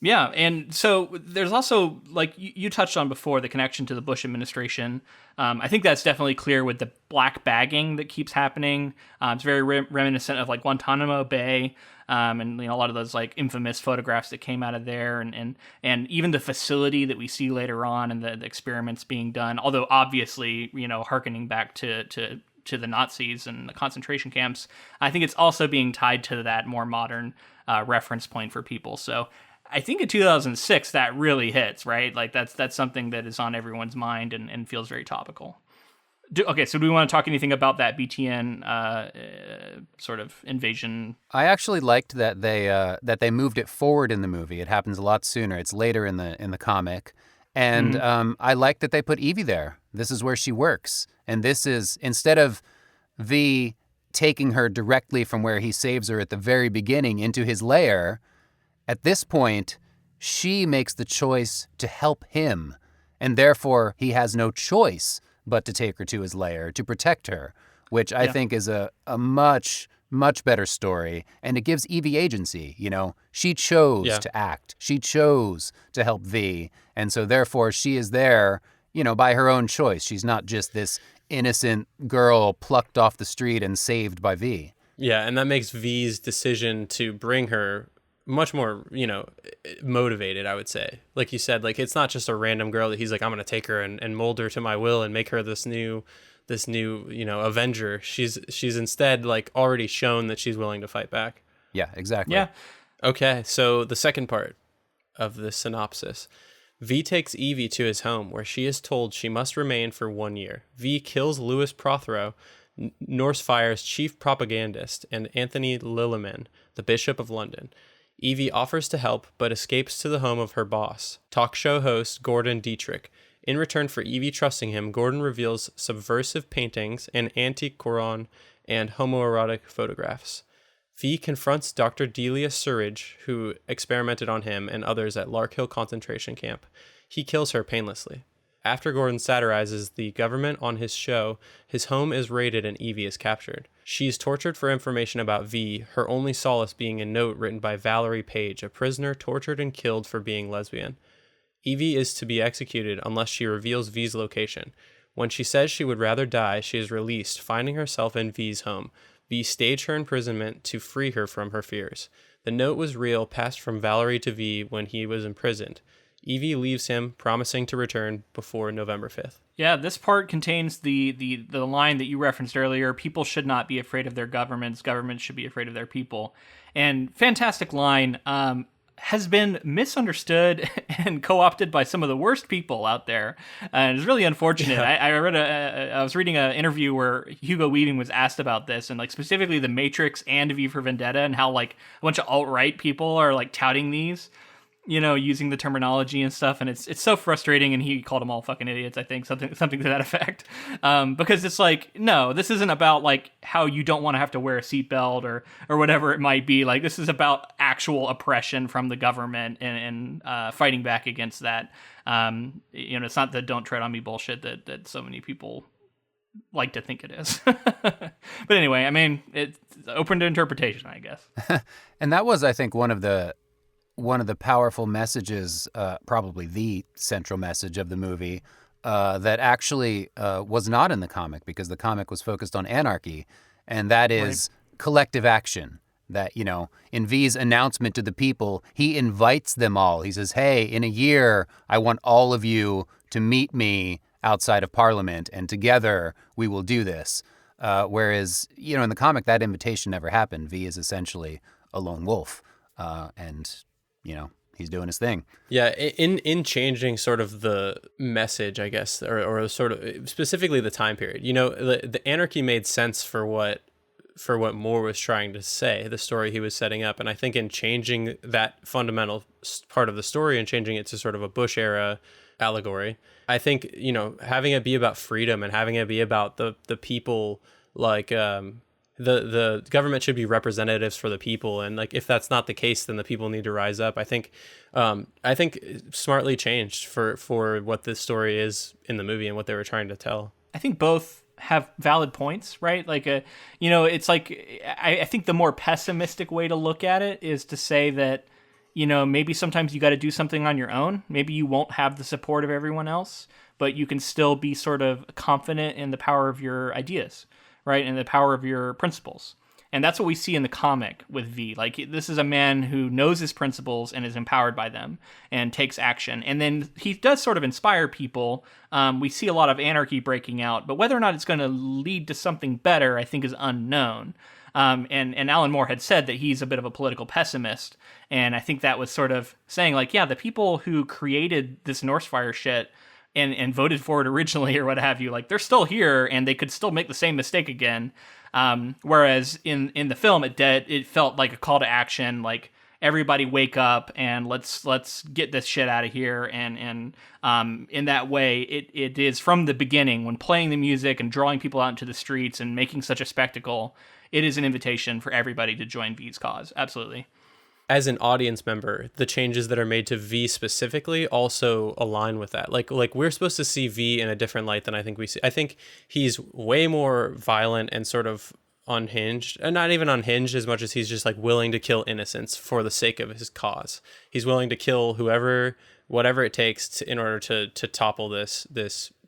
Yeah, and so there's also, you touched on before, the connection to the Bush administration. I think that's definitely clear with the black bagging that keeps happening. It's very reminiscent of Guantanamo Bay, and a lot of those infamous photographs that came out of there, and even the facility that we see later on and the experiments being done. Although obviously, hearkening back to the Nazis and the concentration camps, I think it's also being tied to that more modern reference point for people. So I think in 2006 that really hits, right? That's something that is on everyone's mind and feels very topical. Okay, so do we want to talk anything about that BTN sort of invasion? I actually liked that they moved it forward in the movie. It happens a lot sooner. It's later in the comic, and I like that they put Evey there. This is where she works, and this is, instead of V taking her directly from where he saves her at the very beginning into his lair. At this point, she makes the choice to help him, and therefore he has no choice but to take her to his lair to protect her, which I think is a much much better story, and it gives Evey agency. She chose to act. She chose to help V, and so therefore she is there, by her own choice. She's not just this innocent girl plucked off the street and saved by V. Yeah, and that makes V's decision to bring her much more, motivated, I would say. Like you said, like it's not just a random girl that he's like, I'm going to take her and mold her to my will and make her this new, Avenger. She's instead like already shown that she's willing to fight back. Yeah, exactly. Yeah. Okay, so the second part of the synopsis. V takes Evey to his home, where she is told she must remain for 1 year. V kills Louis Prothero, Norsefire's chief propagandist, and Anthony Lilliman, the Bishop of London. Evey offers to help, but escapes to the home of her boss, talk show host Gordon Dietrich. In return for Evey trusting him, Gordon reveals subversive paintings, an anti-Quran, and homoerotic photographs. V confronts Dr. Delia Surridge, who experimented on him and others at Larkhill concentration camp. He kills her painlessly. After Gordon satirizes the government on his show, his home is raided and Evey is captured. She is tortured for information about V, her only solace being a note written by Valerie Page, a prisoner tortured and killed for being lesbian. Evey is to be executed unless she reveals V's location. When she says she would rather die, she is released, finding herself in V's home. V staged her imprisonment to free her from her fears. The note was real, passed from Valerie to V when he was imprisoned. Evey leaves him, promising to return before November 5th. Yeah, this part contains the line that you referenced earlier, people should not be afraid of their governments should be afraid of their people. And fantastic line, has been misunderstood and co-opted by some of the worst people out there. And it's really unfortunate. Yeah. I was reading an interview where Hugo Weaving was asked about this, and like specifically The Matrix and V for Vendetta, and how like a bunch of alt-right people are like touting these, using the terminology and stuff, and it's so frustrating. And he called them all fucking idiots, I think, something to that effect. Because it's like, no, this isn't about like how you don't want to have to wear a seatbelt or whatever it might be. Like, this is about actual oppression from the government and fighting back against that. It's not the "don't tread on me" bullshit that so many people like to think it is. But anyway, I mean, it's open to interpretation, I guess. And that was, I think, one of the powerful messages, probably the central message of the movie, that actually was not in the comic, because the comic was focused on anarchy, and that is collective action. That, in V's announcement to the people, he invites them all. He says, hey, in a year, I want all of you to meet me outside of Parliament, and together we will do this. Whereas, in the comic, that invitation never happened. V is essentially a lone wolf, and he's doing his thing. Yeah, in changing sort of the message, I guess, or sort of specifically the time period. The anarchy made sense for what Moore was trying to say, the story he was setting up. And I think in changing that fundamental part of the story and changing it to sort of a Bush era allegory, I think, having it be about freedom and having it be about the people, like the government should be representatives for the people. And like, if that's not the case, then the people need to rise up. I think smartly changed for what this story is in the movie and what they were trying to tell. I think both have valid points, right? Like, it's like, I think the more pessimistic way to look at it is to say that, maybe sometimes you got to do something on your own. Maybe you won't have the support of everyone else, but you can still be sort of confident in the power of your ideas, right? And the power of your principles. And that's what we see in the comic with V. Like, this is a man who knows his principles and is empowered by them and takes action. And then he does sort of inspire people. We see a lot of anarchy breaking out, but whether or not it's going to lead to something better, I think, is unknown. And Alan Moore had said that he's a bit of a political pessimist. And I think that was sort of saying, like, yeah, the people who created this Northfire shit and voted for it originally or what have you, like, they're still here and they could still make the same mistake again. Whereas in the film, it felt like a call to action, like, everybody wake up and let's get this shit out of here. And in that way, it is from the beginning, when playing the music and drawing people out into the streets and making such a spectacle, it is an invitation for everybody to join V's cause. Absolutely. As an audience member, the changes that are made to V specifically also align with that. Like we're supposed to see V in a different light than I think we see. I think he's way more violent and sort of unhinged, and not even unhinged as much as he's just like willing to kill innocents for the sake of his cause. He's willing to kill whatever it takes in order to topple this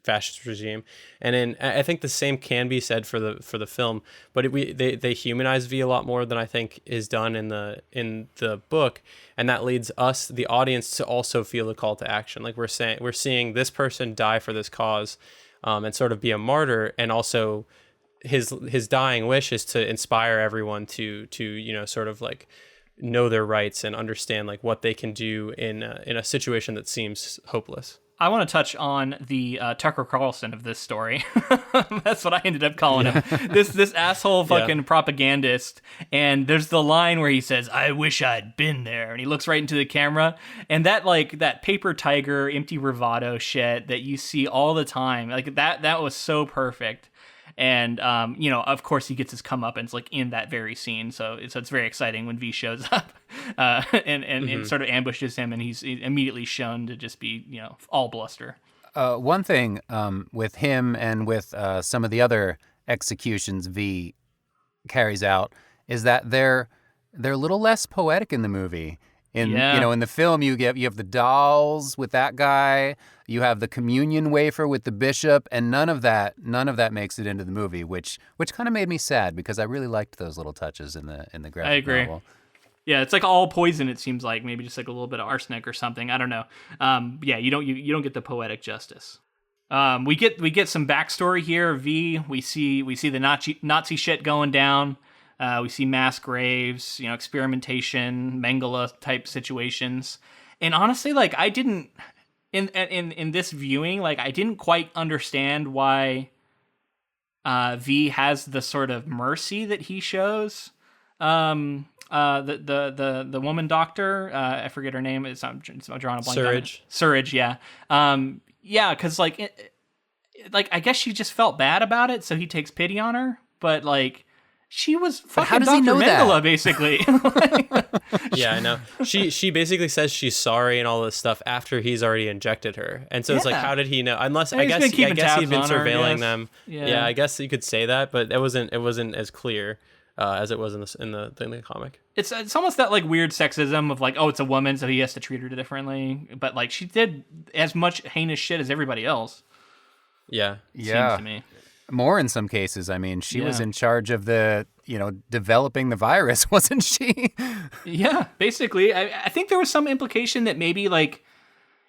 fascist regime. And I think the same can be said for the film, but they humanize V a lot more than I think is done in the book, and that leads us, the audience, to also feel the call to action. Like we're seeing this person die for this cause, and sort of be a martyr, and also his dying wish is to inspire everyone to sort of like know their rights and understand like what they can do in a situation that seems hopeless. I want to touch on the Tucker Carlson of this story. That's what I ended up calling him. This asshole fucking propagandist. And there's the line where he says, "I wish I'd been there." And he looks right into the camera. And that paper tiger, empty bravado shit that you see all the time, like that was so perfect. And, of course, he gets his comeuppance like in that very scene. So it's very exciting when V shows up and sort of ambushes him, and he's immediately shown to just be, all bluster. One thing with him and with some of the other executions V carries out is that they're a little less poetic in the movie. In the film, you have the dolls with that guy, you have the communion wafer with the bishop, and none of that makes it into the movie, which kind of made me sad because I really liked those little touches in the graphic I agree. novel. Yeah, it's like all poison. It seems like maybe just like a little bit of arsenic or something. I don't know. You don't get the poetic justice. We get some backstory here. V. We see the Nazi shit going down. We see mass graves, experimentation, Mengele type situations. And honestly, like I didn't in this viewing, like I didn't quite understand why V has the sort of mercy that he shows. The woman doctor, I forget her name. It's drawing a blank. Surridge, yeah. Because like I guess she just felt bad about it, so he takes pity on her. But like, she was fucking Dr. Mengele, basically. Yeah, I know. She basically says she's sorry and all this stuff after he's already injected her. And so it's like, how did he know? Unless I guess he'd been surveilling them. Yeah, I guess you could say that, but it wasn't as clear as it was in the comic. It's almost that like weird sexism of like, oh, it's a woman, so he has to treat her differently. But like, she did as much heinous shit as everybody else. Yeah. Seems to me. More in some cases. I mean, she was in charge of the, developing the virus, wasn't she? Yeah, basically. I think there was some implication that maybe like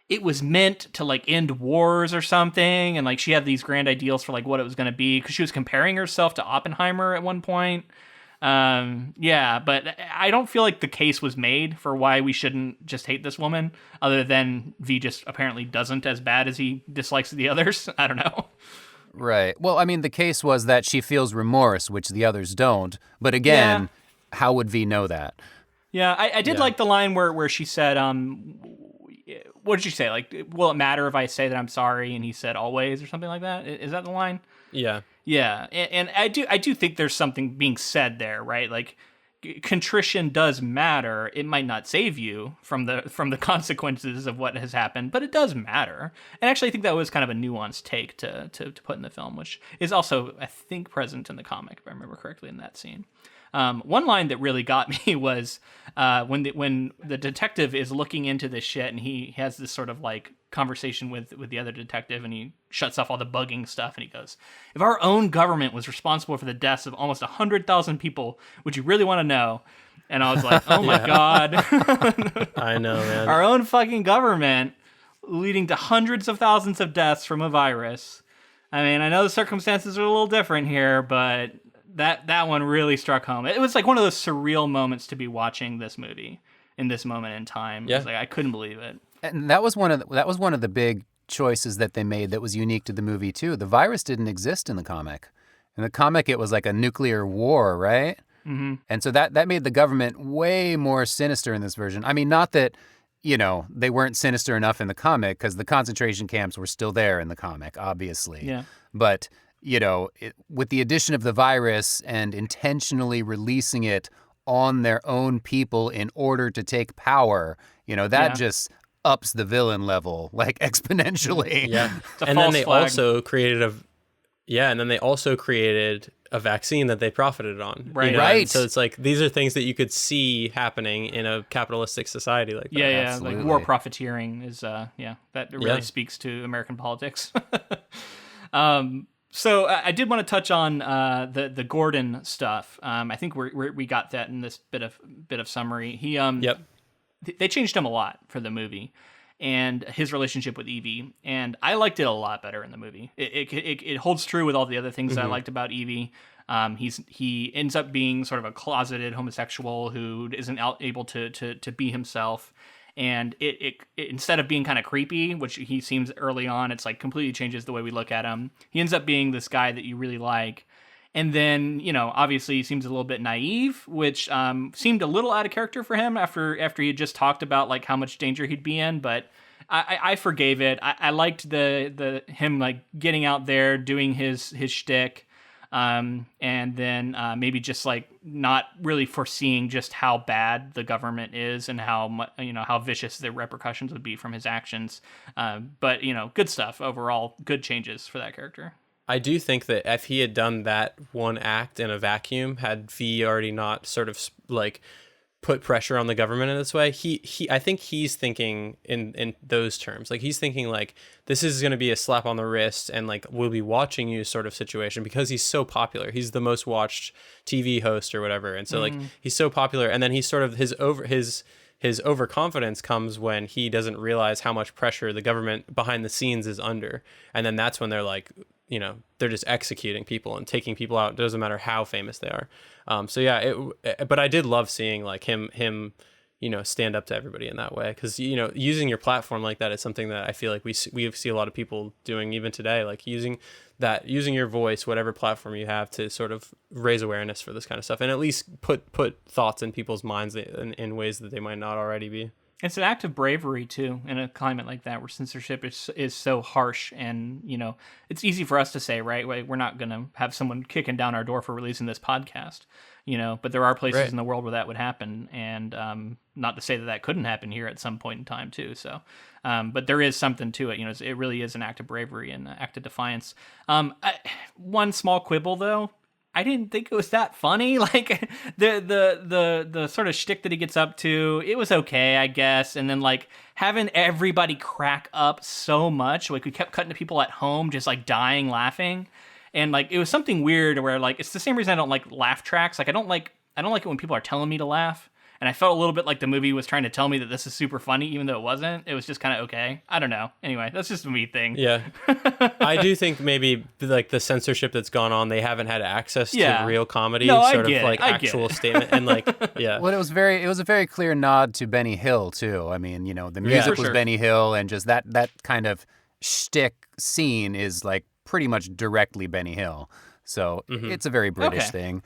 it was meant to like end wars or something, and like she had these grand ideals for like what it was going to be, because she was comparing herself to Oppenheimer at one point. But I don't feel like the case was made for why we shouldn't just hate this woman, other than V just apparently doesn't as bad as he dislikes the others. I don't know. Right. Well, I mean, the case was that she feels remorse, which the others don't. But again, how would V know that? Yeah, I did like the line where she said, what did she say? Like, will it matter if I say that I'm sorry? And he said, always, or something like that. Is that the line? Yeah. Yeah. And I do think there's something being said there, right? Like, contrition does matter. It might not save you from the consequences of what has happened, but it does matter. And actually, I think that was kind of a nuanced take to put in the film, which is also, I think, present in the comic, if I remember correctly, in that scene. One line that really got me was when the detective is looking into this shit, and he has this sort of like conversation with the other detective, and he shuts off all the bugging stuff, and he goes, "If our own government was responsible for the deaths of almost 100,000 people, would you really want to know?" And I was like, oh my God. I know, man. Our own fucking government leading to hundreds of thousands of deaths from a virus. I mean, I know the circumstances are a little different here, but that one really struck home. It was like one of those surreal moments to be watching this movie in this moment in time. Yeah. It was like, I couldn't believe it. And that was one of the big choices that they made that was unique to the movie too. The virus didn't exist in the comic. In the comic, it was like a nuclear war, right? Mm-hmm. And so that made the government way more sinister in this version. I mean, not that, they weren't sinister enough in the comic, because the concentration camps were still there in the comic, obviously. Yeah. But with the addition of the virus and intentionally releasing it on their own people in order to take power, just ups the villain level like exponentially. Yeah. And then they also created Yeah, and then they also created a vaccine that they profited on. Right. Right. And so it's like these are things that you could see happening in a capitalistic society like that. Yeah, Absolutely. like war profiteering is, that really speaks to American politics. So I did want to touch on the Gordon stuff. I think we got that in this bit of summary. He they changed him a lot for the movie, and his relationship with Evey, and I liked it a lot better in the movie. It holds true with all the other things that I liked about Evey. He ends up being sort of a closeted homosexual who isn't able to be himself. And it instead of being kind of creepy, which he seems early on, it's like completely changes the way we look at him. He ends up being this guy that you really like. And then, obviously he seems a little bit naive, which seemed a little out of character for him after he had just talked about like how much danger he'd be in. But I forgave it. I liked the him like getting out there, doing his shtick. And then maybe just like not really foreseeing just how bad the government is and how vicious the repercussions would be from his actions. But good stuff overall, good changes for that character. I do think that if he had done that one act in a vacuum, had V already not sort of like put pressure on the government in this way, I think he's thinking in those terms. Like he's thinking like this is going to be a slap on the wrist and like we'll be watching you sort of situation because he's so popular. He's the most watched TV host or whatever, and so like he's so popular. And then he's sort of his overconfidence comes when he doesn't realize how much pressure the government behind the scenes is under, and then that's when they're like, they're just executing people and taking people out. It doesn't matter how famous they are. So yeah, but I did love seeing like him, stand up to everybody in that way. Because, using your platform like that is something that I feel like we see a lot of people doing even today, like using your voice, whatever platform you have, to sort of raise awareness for this kind of stuff and at least put thoughts in people's minds in ways that they might not already be. It's an act of bravery, too, in a climate like that where censorship is so harsh. And, it's easy for us to say, right? We're not going to have someone kicking down our door for releasing this podcast, but there are places in the world where that would happen. And not to say that couldn't happen here at some point in time, too. So, but there is something to it. It really is an act of bravery and an act of defiance. One small quibble, though. I didn't think it was that funny. Like the sort of shtick that he gets up to, it was okay, I guess. And then like having everybody crack up so much, like we kept cutting to people at home just like dying laughing, and like it was something weird where like it's the same reason I don't like laugh tracks. Like I don't like it when people are telling me to laugh. And I felt a little bit like the movie was trying to tell me that this is super funny, even though it wasn't. It was just kind of okay. I don't know. Anyway, that's just a me thing. Yeah. I do think maybe like the censorship that's gone on, they haven't had access to real comedy, actual statement. And like, yeah. Well, it was a very clear nod to Benny Hill, too. I mean, the music was Benny Hill, and just that kind of shtick scene is like pretty much directly Benny Hill. So it's a very British thing.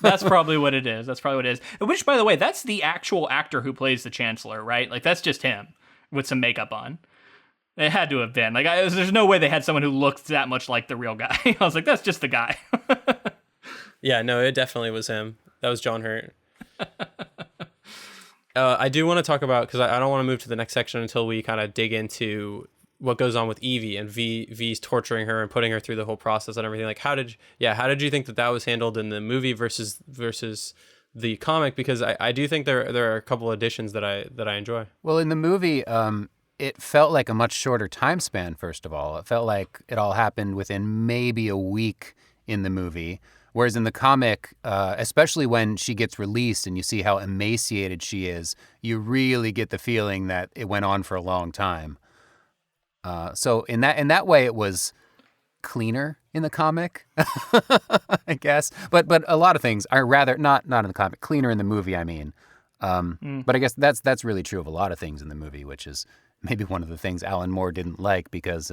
That's probably what it is. Which, by the way, that's the actual actor who plays the Chancellor, right? Like, that's just him with some makeup on. It had to have been. Like, there's no way they had someone who looked that much like the real guy. I was like, that's just the guy. Yeah, no, it definitely was him. That was John Hurt. I do want to talk about, because I don't want to move to the next section until we kind of dig into what goes on with Evey and V's torturing her and putting her through the whole process and everything. Like, how did you think that was handled in the movie versus the comic? Because I do think there are a couple of additions that I enjoy. Well, in the movie, it felt like a much shorter time span. First of all, it felt like it all happened within maybe a week in the movie. Whereas in the comic, especially when she gets released and you see how emaciated she is, you really get the feeling that it went on for a long time. So in that way, it was cleaner in the comic, I guess. But a lot of things are rather not in the comic, cleaner in the movie. I mean, but I guess that's really true of a lot of things in the movie, which is maybe one of the things Alan Moore didn't like because,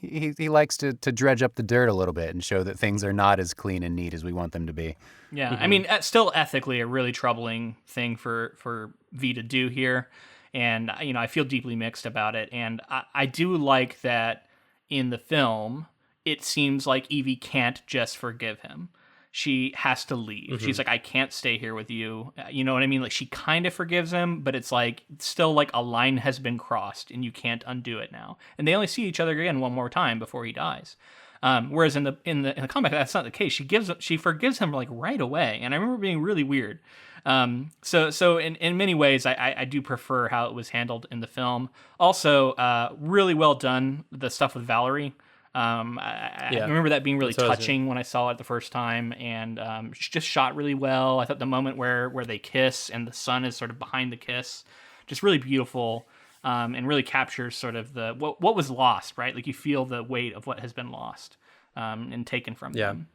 he likes to dredge up the dirt a little bit and show that things are not as clean and neat as we want them to be. Yeah, I mean, still ethically a really troubling thing for V to do here. And, I feel deeply mixed about it. And I do like that in the film, it seems like Evey can't just forgive him. she has to leave. She's like, I can't stay here with you. You know what I mean? Like, she kind of forgives him, but it's like, still like a line has been crossed and you can't undo it now. And they only see each other again one more time before he dies. Whereas in the comic, that's not the case. She forgives him like right away. And I remember being really weird. So in many ways, I do prefer how it was handled in the film. Also, really well done, the stuff with Valerie. I remember that being really touching when I saw it the first time, and just shot really well. I thought the moment where they kiss and the sun is sort of behind the kiss, just really beautiful, and really captures sort of what was lost, right? Like, you feel the weight of what has been lost and taken from them.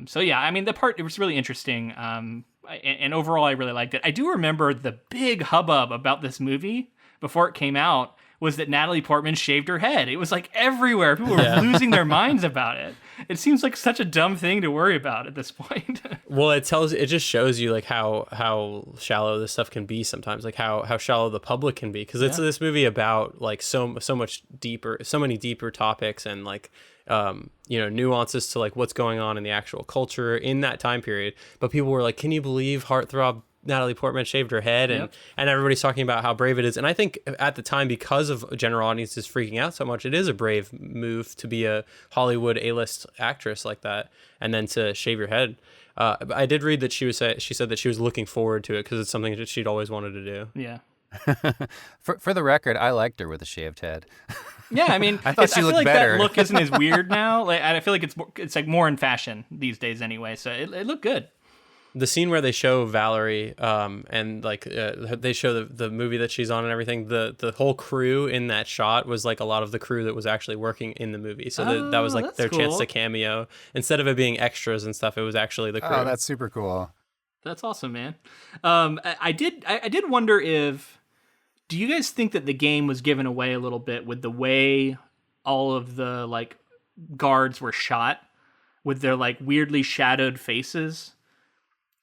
So yeah, I mean, it was really interesting, and overall I really liked it. I do remember the big hubbub about this movie before it came out was that Natalie Portman shaved her head. It was like everywhere. People were losing their minds about it. It seems like such a dumb thing to worry about at this point. Well, it just shows you like how shallow this stuff can be sometimes, like how shallow the public can be, because it's this movie about like so much deeper, so many deeper topics, and like nuances to like what's going on in the actual culture in that time period. But people were like, can you believe heartthrob Natalie Portman shaved her head? And everybody's talking about how brave it is. And I think at the time, because of general audiences freaking out so much, it is a brave move to be a Hollywood A-list actress like that, and then to shave your head. I did read that she said that she was looking forward to it because it's something that she'd always wanted to do. Yeah. For the record, I liked her with a shaved head. Yeah, I mean, I thought she looked better. That look isn't as weird now. Like, I feel like it's like more in fashion these days anyway. So it looked good. The scene where they show Valerie, and like they show the movie that she's on and everything, the whole crew in that shot was like a lot of the crew that was actually working in the movie. So that was like their chance to cameo. Instead of it being extras and stuff, it was actually the crew. Oh, that's super cool. That's awesome, man. I did wonder do you guys think that the game was given away a little bit with the way all of the like guards were shot with their like weirdly shadowed faces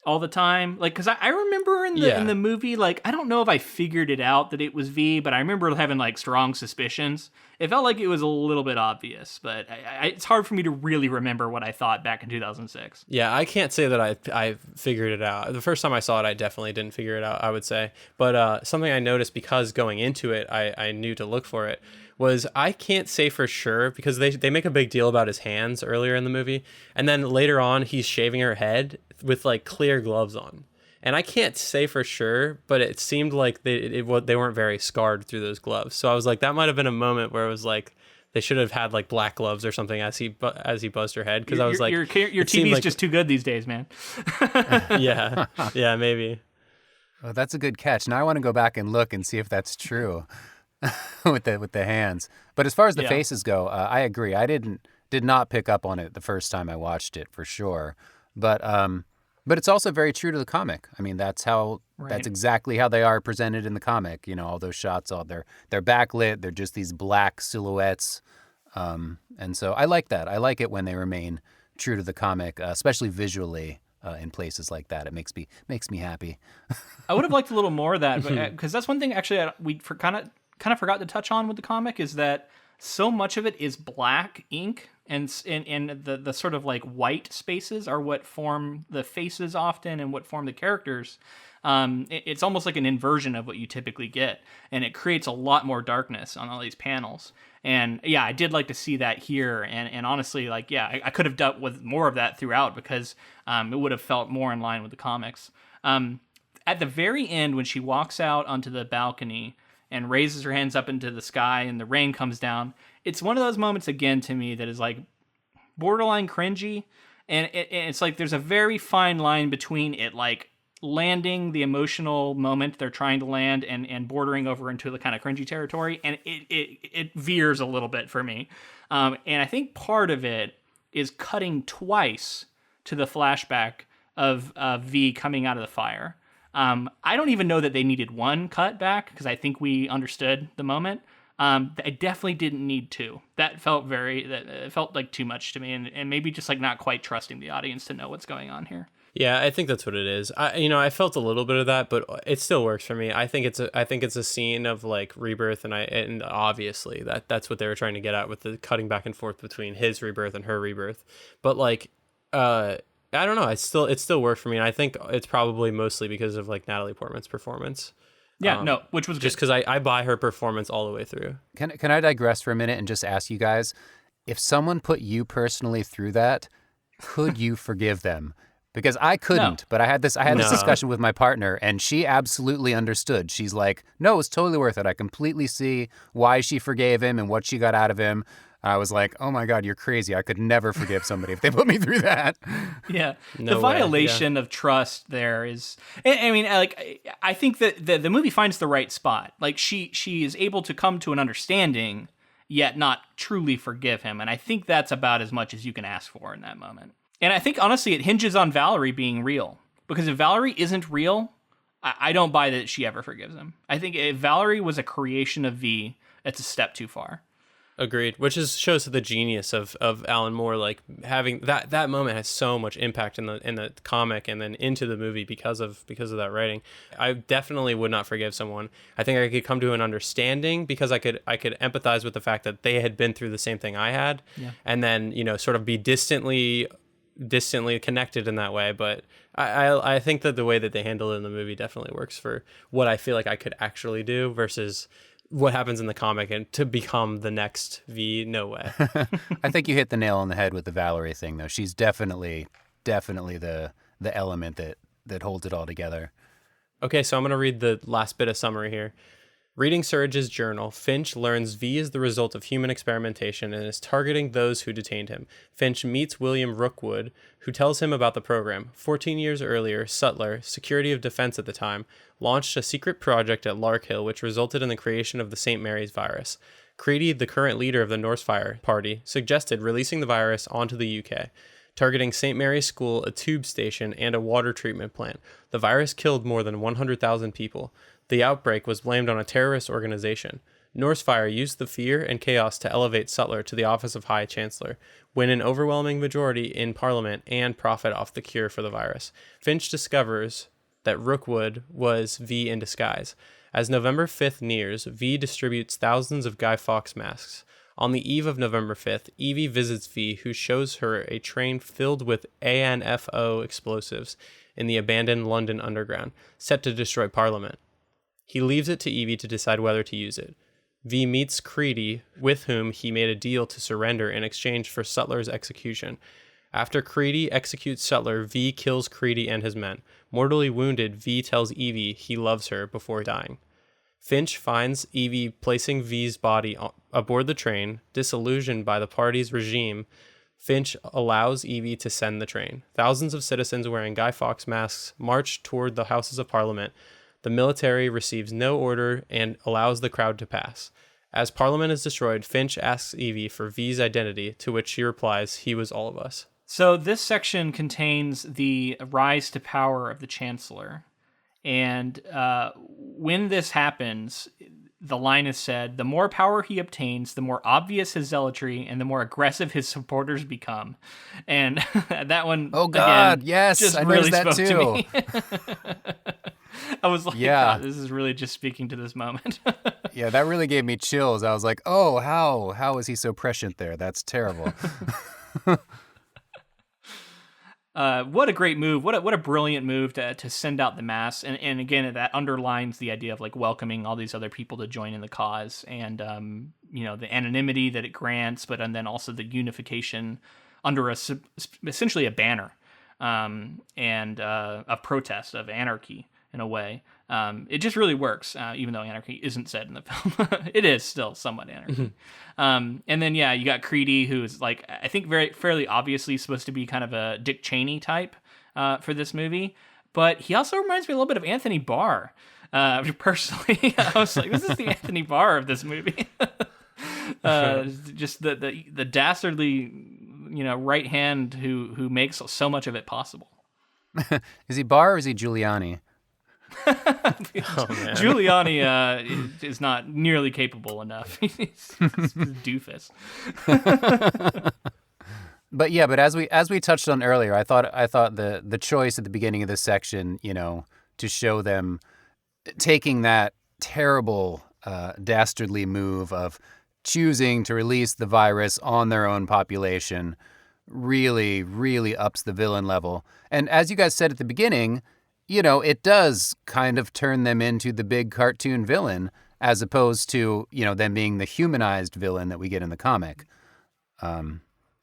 all the time? Like, because I remember in the movie, like, I don't know if I figured it out that it was V, but I remember having like strong suspicions. It felt like it was a little bit obvious, but it's hard for me to really remember what I thought back in 2006. Yeah, I can't say that I figured it out. The first time I saw it, I definitely didn't figure it out, I would say. But something I noticed, because going into it, I knew to look for it, was I can't say for sure, because they make a big deal about his hands earlier in the movie, and then later on he's shaving her head with like clear gloves on. And I can't say for sure, but it seemed like they weren't very scarred through those gloves. So I was like, that might have been a moment where it was like they should have had like black gloves or something as he buzzed her head, because I was like, your TV's like, just too good these days, man. yeah, maybe. Oh, that's a good catch. Now I want to go back and look and see if that's true with the hands. But as far as the faces go, I agree. I did not pick up on it the first time I watched it, for sure. But it's also very true to the comic. I mean, that's exactly how they are presented in the comic. You know, all those shots, they're backlit. They're just these black silhouettes. And so I like that. I like it when they remain true to the comic, especially visually in places like that. It makes me happy. I would have liked a little more of that, because that's one thing actually we kind of forgot to touch on with the comic, is that so much of it is black ink, and the sort of like white spaces are what form the faces often and what form the characters. It's almost like an inversion of what you typically get, and it creates a lot more darkness on all these panels. And yeah, I did like to see that here, and honestly, like, yeah, I could have dealt with more of that throughout, because it would have felt more in line with the comics. At the very end, when she walks out onto the balcony and raises her hands up into the sky and the rain comes down, it's one of those moments again to me that is like borderline cringy, and it's like there's a very fine line between it like landing the emotional moment they're trying to land and bordering over into the kind of cringy territory, and it veers a little bit for me, and I think part of it is cutting twice to the flashback of V coming out of the fire. I don't even know that they needed one cut back, because I think we understood the moment. I definitely didn't need two. That felt it felt like too much to me, and maybe just like not quite trusting the audience to know what's going on here. Yeah, I think that's what it is. I felt a little bit of that, but it still works for me. I think it's a scene of like rebirth, and obviously that's what they were trying to get at with the cutting back and forth between his rebirth and her rebirth. But like, I don't know. It still worked for me. And I think it's probably mostly because of like Natalie Portman's performance. Yeah, no, which was just because I buy her performance all the way through. Can I digress for a minute and just ask you guys, if someone put you personally through that, could you forgive them? Because I couldn't, but I had this discussion with my partner, and she absolutely understood. She's like, no, it's totally worth it. I completely see why she forgave him and what she got out of him. I was like, oh my God, you're crazy. I could never forgive somebody if they put me through that. Yeah. The violation of trust there is, I mean, like, I think that the movie finds the right spot. Like, she is able to come to an understanding, yet not truly forgive him. And I think that's about as much as you can ask for in that moment. And I think, honestly, it hinges on Valerie being real. Because if Valerie isn't real, I don't buy that she ever forgives him. I think if Valerie was a creation of V, it's a step too far. Agreed. Which shows the genius of Alan Moore, like having that moment has so much impact in the comic and then into the movie because of that writing. I definitely would not forgive someone. I think I could come to an understanding because I could empathize with the fact that they had been through the same thing I had, and then sort of be distantly connected in that way. But I think that the way that they handle it in the movie definitely works for what I feel like I could actually do versus what happens in the comic and to become the next V. No way. I think you hit the nail on the head with the Valerie thing, though. She's definitely the element that holds it all together. Okay, so I'm going to read the last bit of summary here. Reading Surridge's journal, Finch learns V is the result of human experimentation and is targeting those who detained him. Finch meets William Rookwood, who tells him about the program. 14 years earlier, Sutler, Secretary of Defense at the time, launched a secret project at Larkhill which resulted in the creation of the St. Mary's virus. Creedy, the current leader of the Northfire Party, suggested releasing the virus onto the UK. Targeting St. Mary's School, a tube station, and a water treatment plant. The virus killed more than 100,000 people. The outbreak was blamed on a terrorist organization. Northfire used the fear and chaos to elevate Sutler to the office of High Chancellor, win an overwhelming majority in Parliament, and profit off the cure for the virus. Finch discovers that Rookwood was V in disguise. As November 5th nears, V distributes thousands of Guy Fawkes masks. On the eve of November 5th, Evey visits V, who shows her a train filled with ANFO explosives in the abandoned London Underground, set to destroy Parliament. He leaves it to Evey to decide whether to use it. V meets Creedy, with whom he made a deal to surrender in exchange for Sutler's execution. After Creedy executes Sutler, V kills Creedy and his men. Mortally wounded, V tells Evey he loves her before dying. Finch finds Evey placing V's body aboard the train. Disillusioned by the party's regime, Finch allows Evey to send the train. Thousands of citizens wearing Guy Fawkes masks march toward the Houses of Parliament. The military receives no order and allows the crowd to pass. As Parliament is destroyed, Finch asks Evey for V's identity, to which she replies, "He was all of us." So this section contains the rise to power of the Chancellor. And when this happens, the line is said, the more power he obtains, the more obvious his zealotry and the more aggressive his supporters become. And that one, oh God, again, yes, just I really noticed that spoke too. to me. I was like, God, this is really just speaking to this moment. Yeah, that really gave me chills. I was like, oh, how is he so prescient there? That's terrible. What a great move. What a brilliant move to send out the mass. And again, that underlines the idea of like welcoming all these other people to join in the cause and, the anonymity that it grants, and then also the unification under essentially a banner and a protest of anarchy in a way. It just really works, even though anarchy isn't said in the film. It is still somewhat anarchy. And then, you got Creedy, who is like, I think fairly obviously supposed to be kind of a Dick Cheney type for this movie. But he also reminds me a little bit of Anthony Barr. Personally, I was like, this is the Anthony Barr of this movie. Just the dastardly, right hand who makes so much of it possible. Is he Barr or is he Giuliani? Giuliani is not nearly capable enough. He's a doofus. But as we touched on earlier, I thought the choice at the beginning of this section, to show them taking that terrible dastardly move of choosing to release the virus on their own population really, really ups the villain level. And as you guys said at the beginning, it does kind of turn them into the big cartoon villain as opposed to, them being the humanized villain that we get in the comic,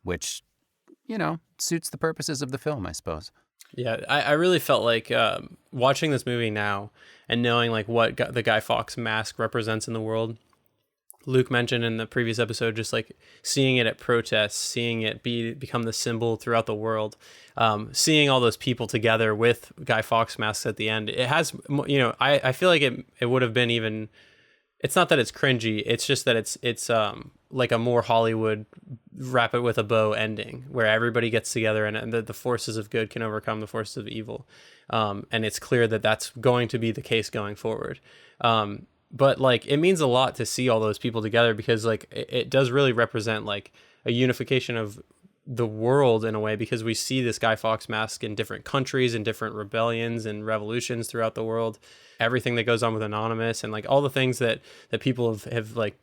which, suits the purposes of the film, I suppose. Yeah, I really felt like watching this movie now and knowing like what the Guy Fawkes mask represents in the world. Luke mentioned in the previous episode, just like seeing it at protests, seeing it become the symbol throughout the world, seeing all those people together with Guy Fawkes masks at the end. It has, I feel like it would have been even. It's not that it's cringy. It's just that it's like a more Hollywood wrap it with a bow ending where everybody gets together and the forces of good can overcome the forces of evil. And it's clear that that's going to be the case going forward. But like, it means a lot to see all those people together because like it does really represent like a unification of the world in a way, because we see this Guy Fawkes mask in different countries and different rebellions and revolutions throughout the world. Everything that goes on with Anonymous and like all the things that people have like,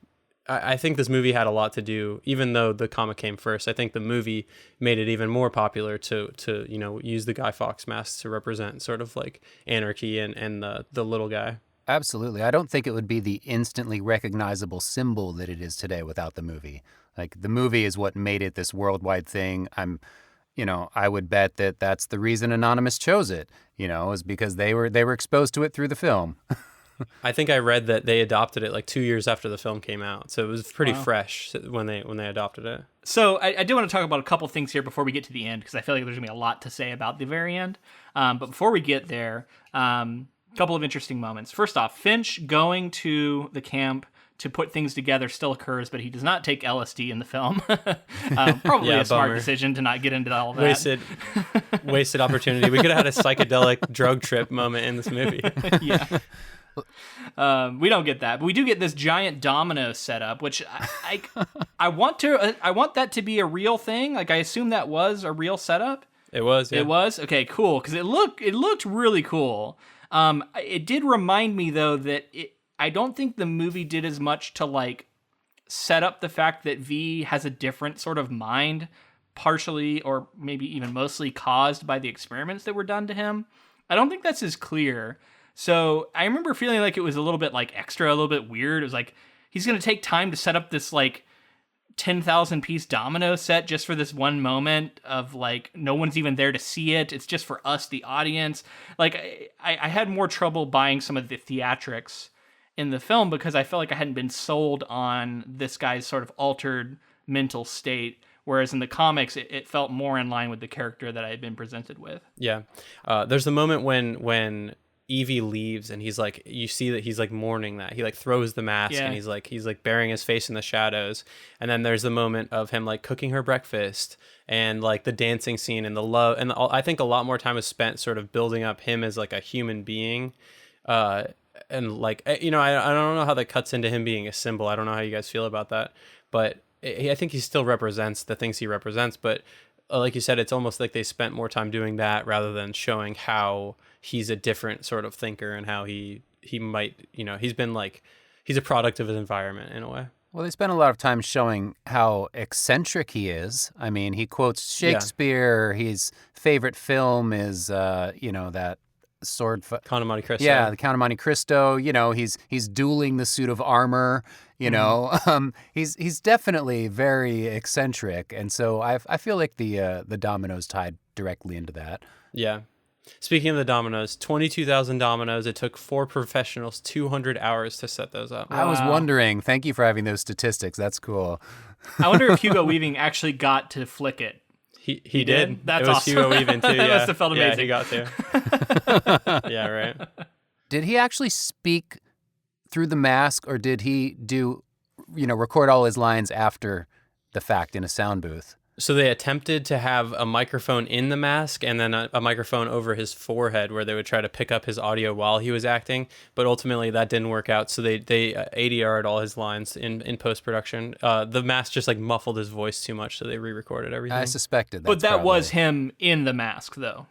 I think this movie had a lot to do, even though the comic came first. I think the movie made it even more popular to use the Guy Fawkes mask to represent sort of like anarchy and the little guy. Absolutely. I don't think it would be the instantly recognizable symbol that it is today without the movie. Like, the movie is what made it this worldwide thing. I would bet that that's the reason Anonymous chose it, is because they were exposed to it through the film. I think I read that they adopted it like 2 years after the film came out. So it was pretty fresh when they adopted it. So I do want to talk about a couple things here before we get to the end, because I feel like there's going to be a lot to say about the very end. But before we get there, couple of interesting moments. First off, Finch going to the camp to put things together still occurs, but he does not take LSD in the film. Probably a smart decision to not get into all that. Wasted opportunity. We could have had a psychedelic drug trip moment in this movie. Yeah. We don't get that, but we do get this giant domino setup, which I want that to be a real thing. Like, I assume that was a real setup. It was. Yeah. It was? Okay, cool. Because it looked really cool. It did remind me, though, that I don't think the movie did as much to, like, set up the fact that V has a different sort of mind, partially or maybe even mostly caused by the experiments that were done to him. I don't think that's as clear. So I remember feeling like it was a little bit, like, extra, a little bit weird. It was like, he's going to take time to set up this, like, 10,000 piece domino set just for this one moment of like no one's even there to see it. It's just for us, the audience. Like I had more trouble buying some of the theatrics in the film because I felt like I hadn't been sold on this guy's sort of altered mental state. Whereas in the comics, it felt more in line with the character that I had been presented with. Yeah. There's a moment when Evey leaves and he's like, you see that he's like mourning that he like throws the mask and he's like burying his face in the shadows. And then there's the moment of him like cooking her breakfast and like the dancing scene and the love. And I think a lot more time was spent sort of building up him as like a human being. And like, I don't know how that cuts into him being a symbol. I don't know how you guys feel about that, but I think he still represents the things he represents. But like you said, it's almost like they spent more time doing that rather than showing how he's a different sort of thinker and how he might, he's been like, he's a product of his environment in a way. Well, they spent a lot of time showing how eccentric he is. I mean, he quotes Shakespeare. Yeah. His favorite film is, that sword... Count of Monte Cristo. Yeah, the Count of Monte Cristo. He's dueling the suit of armor. He's definitely very eccentric. And so I feel like the dominoes tied directly into that. Yeah. Speaking of the dominoes, 22,000 dominoes. It took 4 professionals 200 hours to set those up. Wow. I was wondering. Thank you for having those statistics. That's cool. I wonder if Hugo Weaving actually got to flick it. He did. That's it was awesome. Hugo Weaving too. That Yeah. must have felt amazing. Yeah, he got to. Yeah, right. Did he actually speak through the mask, or did he record all his lines after the fact in a sound booth? So they attempted to have a microphone in the mask and then a microphone over his forehead where they would try to pick up his audio while he was acting, but ultimately that didn't work out. So they ADR'd all his lines in post-production. The mask just like muffled his voice too much, so they re-recorded everything. I suspected that. But that was him in the mask, though.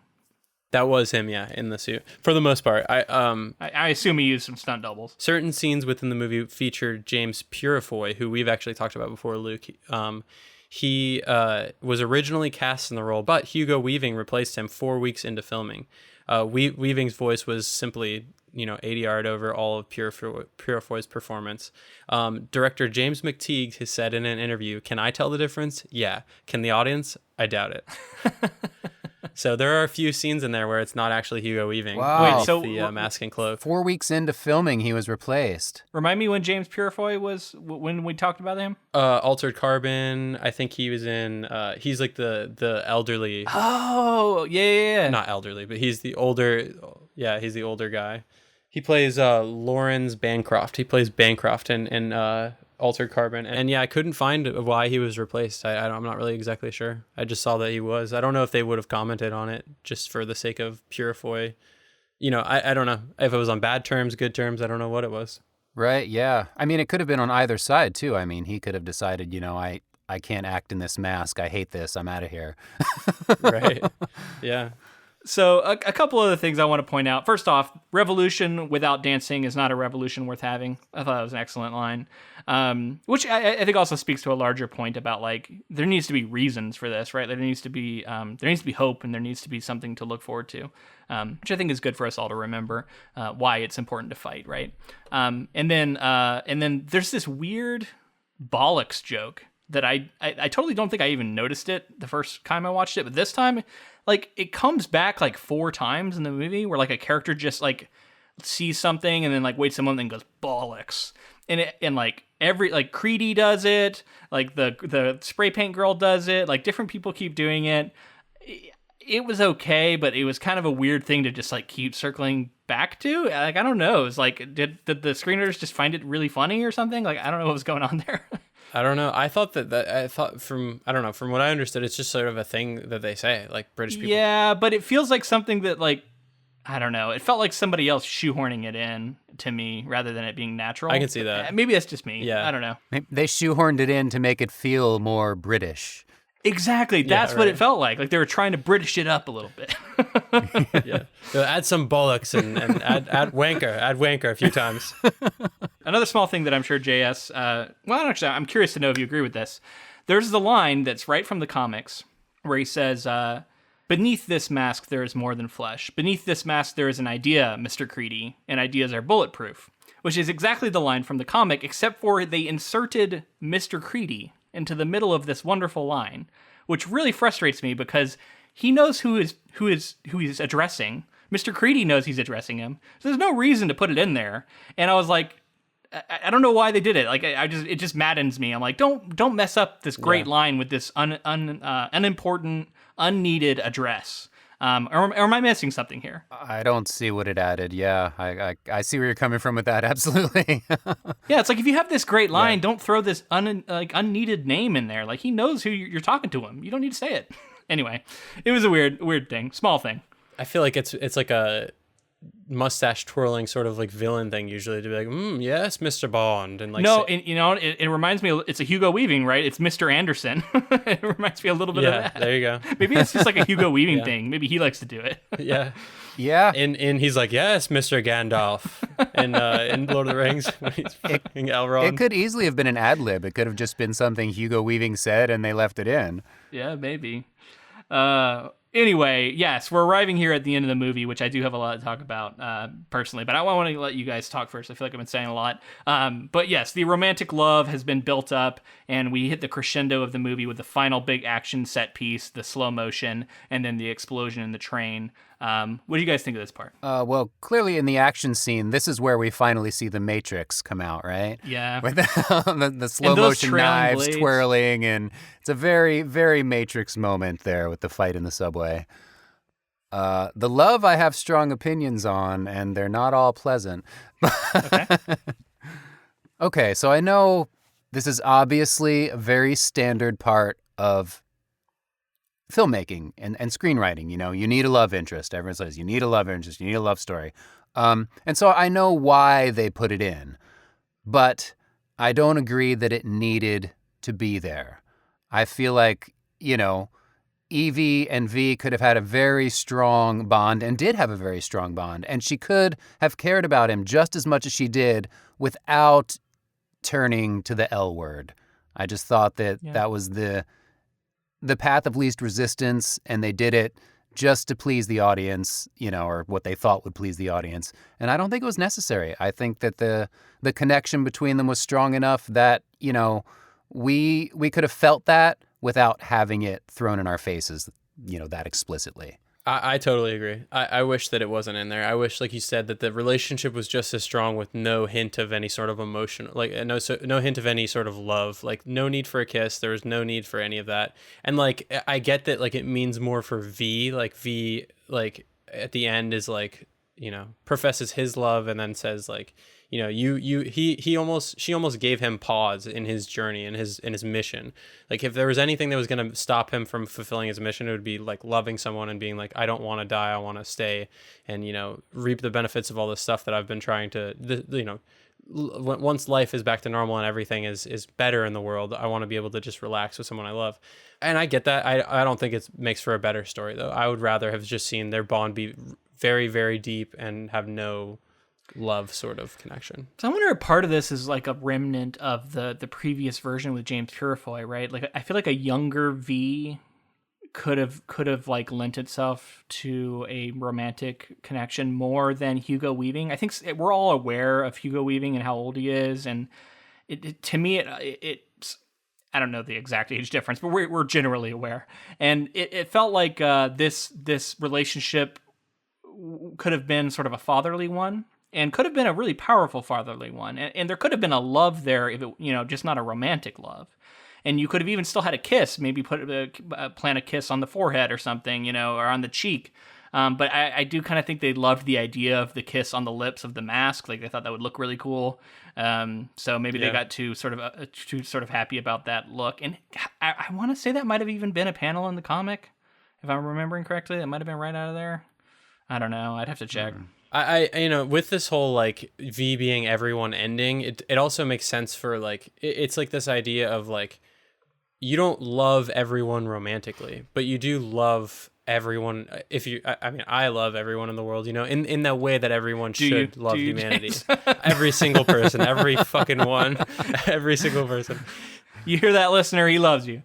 That was him, yeah, in the suit. For the most part. I assume he used some stunt doubles. Certain scenes within the movie featured James Purifoy, who we've actually talked about before, Luke. He was originally cast in the role, but Hugo Weaving replaced him 4 weeks into filming. Weaving's voice was simply, ADR'd over all of Purifoy's performance. Director James McTeigue has said in an interview, "Can I tell the difference? Yeah. Can the audience? I doubt it." So there are a few scenes in there where it's not actually Hugo Weaving. Wow. Wait, so the mask and cloak. 4 weeks into filming, he was replaced. Remind me when James Purifoy was, when we talked about him? Altered Carbon. I think he was in. He's like the elderly. Oh, yeah. Not elderly, but he's the older. Yeah, he's the older guy. He plays Lawrence Bancroft. He plays Bancroft in Altered Carbon. And yeah, I couldn't find why he was replaced. I'm not really exactly sure. I just saw that he was. I don't know if they would have commented on it just for the sake of Purifoy. I don't know if it was on bad terms, good terms. I don't know what it was. Right, yeah. I mean, it could have been on either side, too. I mean, he could have decided, I can't act in this mask. I hate this. I'm out of here. Right. Yeah. So a couple other things I want to point out. First off, revolution without dancing is not a revolution worth having. I thought that was an excellent line, which I think also speaks to a larger point about there needs to be reasons for this, right? There needs to be hope, and there needs to be something to look forward to, which I think is good for us all to remember why it's important to fight, right? And then there's this weird bollocks joke that I totally don't think I even noticed it the first time I watched it, but this time, it comes back 4 times in the movie where a character just sees something and then waits a moment and goes bollocks, and every Creedy does it, the spray paint girl does it, different people keep doing it. It was okay, but it was kind of a weird thing to just keep circling back to. I don't know. It was did the screenwriters just find it really funny or something? I don't know what was going on there. I don't know. I thought from what I understood, it's just sort of a thing that they say, British people. Yeah, but it feels like something that I don't know. It felt like somebody else shoehorning it in to me rather than it being natural. I can see that. Maybe that's just me. Yeah. I don't know. Maybe they shoehorned it in to make it feel more British. Exactly. That's what it felt like. They were trying to British it up a little bit. Yeah. So add some bollocks and add wanker a few times. Another small thing that I'm sure JS, actually, I'm curious to know if you agree with this. There's the line that's right from the comics where he says, "Beneath this mask, there is more than flesh. Beneath this mask, there is an idea, Mr. Creedy, and ideas are bulletproof," which is exactly the line from the comic, except for they inserted Mr. Creedy into the middle of this wonderful line, which really frustrates me because he knows who he's addressing. Mr. Creedy knows he's addressing him. So there's no reason to put it in there. And I was like, I don't know why they did it. It just maddens me. I'm like, don't mess up this great line with this unimportant, unneeded address. Or am I missing something here? I don't see what it added. Yeah, I see where you're coming from with that. Absolutely. Yeah, it's if you have this great line, don't throw this unneeded name in there. He knows who you're talking to him. You don't need to say it. Anyway, it was a weird thing, small thing. I feel like it's like a mustache twirling sort of villain thing usually to be yes, Mr. Bond, and it reminds me. It's a Hugo Weaving, right? It's Mr. Anderson. It reminds me a little bit of that. There you go. Maybe it's just a Hugo Weaving thing. Maybe he likes to do it. Yeah. And he's like, yes, Mr. Gandalf in Lord of the Rings when he's fucking Elrond. It could easily have been an ad lib. It could have just been something Hugo Weaving said and they left it in. Yeah, maybe. Anyway, yes, we're arriving here at the end of the movie, which I do have a lot to talk about personally, but I want to let you guys talk first. I feel like I've been saying a lot. But yes, the romantic love has been built up, and we hit the crescendo of the movie with the final big action set piece, the slow motion, and then the explosion in the train. What do you guys think of this part? Well, clearly in the action scene, this is where we finally see the Matrix come out, right? Yeah. With the slow motion knives blades twirling, and it's a very, very Matrix moment there with the fight in the subway. The love I have strong opinions on, and they're not all pleasant. Okay. Okay, so I know this is obviously a very standard part of filmmaking and screenwriting. You need a love interest. Everyone says you need a love interest, you need a love story. And so I know why they put it in, but I don't agree that it needed to be there. I feel like, Evey and V could have had a very strong bond and did have a very strong bond, and she could have cared about him just as much as she did without turning to the L word. I just thought that that was the the path of least resistance, and they did it just to please the audience, or what they thought would please the audience. And I don't think it was necessary. I think that the connection between them was strong enough that, we could have felt that without having it thrown in our faces, that explicitly. I totally agree. I wish that it wasn't in there. I wish, like you said, that the relationship was just as strong with no hint of any sort of emotion, like no hint of any sort of love, like no need for a kiss. There was no need for any of that. And like, I get that, like, it means more for V, like at the end is like, professes his love and then says like, she almost gave him pause in his journey and his mission. Like, if there was anything that was going to stop him from fulfilling his mission, it would be like loving someone and being like, I don't want to die, I want to stay and reap the benefits of all this stuff that I've been trying to once life is back to normal and everything is better in the world, I want to be able to just relax with someone I love. And I get that. I don't think it makes for a better story though. I would rather have just seen their bond be very, very deep and have no love sort of connection. So I wonder if part of this is like a remnant of the previous version with James Purifoy, right? Like, I feel like a younger V could have like lent itself to a romantic connection more than Hugo Weaving. I think we're all aware of Hugo Weaving and how old he is, and to me it's I don't know the exact age difference, but we're generally aware. And it felt like this relationship could have been sort of a fatherly one, and could have been a really powerful fatherly one. And there could have been a love there, if it, just not a romantic love. And you could have even still had a kiss, maybe plant a kiss on the forehead or something, or on the cheek. But I do kind of think they loved the idea of the kiss on the lips of the mask. Like, they thought that would look really cool. So maybe they got too sort of happy about that look. And I want to say that might have even been a panel in the comic, if I'm remembering correctly. That might have been right out of there. I don't know. I'd have to check. I with this whole like V being everyone ending, it also makes sense for like it's like this idea of like, you don't love everyone romantically, but you do love everyone. I love everyone in the world, in that way that everyone should love humanity. Every single person, every fucking one, every single person. You hear that, listener? He loves you.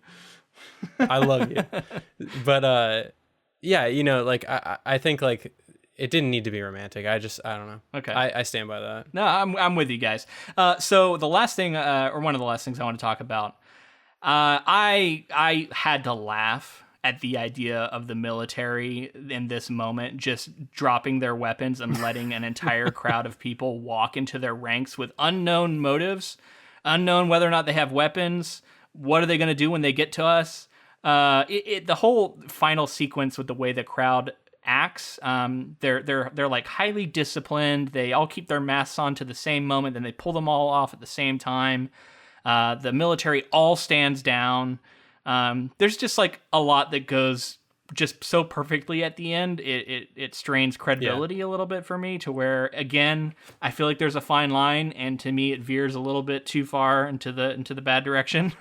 I love you. But yeah, like I think like it didn't need to be romantic. I don't know. Okay. I stand by that. No, I'm with you guys. So the last thing, or one of the last things I want to talk about, I had to laugh at the idea of the military in this moment just dropping their weapons and letting an entire crowd of people walk into their ranks with unknown motives, unknown whether or not they have weapons. What are they going to do when they get to us? The whole final sequence with the way the crowd acts, they're like highly disciplined. They all keep their masks on to the same moment, then they pull them all off at the same time. The military all stands down. There's just like a lot that goes just so perfectly at the end. It strains credibility a little bit for me, to where, again, I feel like there's a fine line, and to me it veers a little bit too far into the bad direction.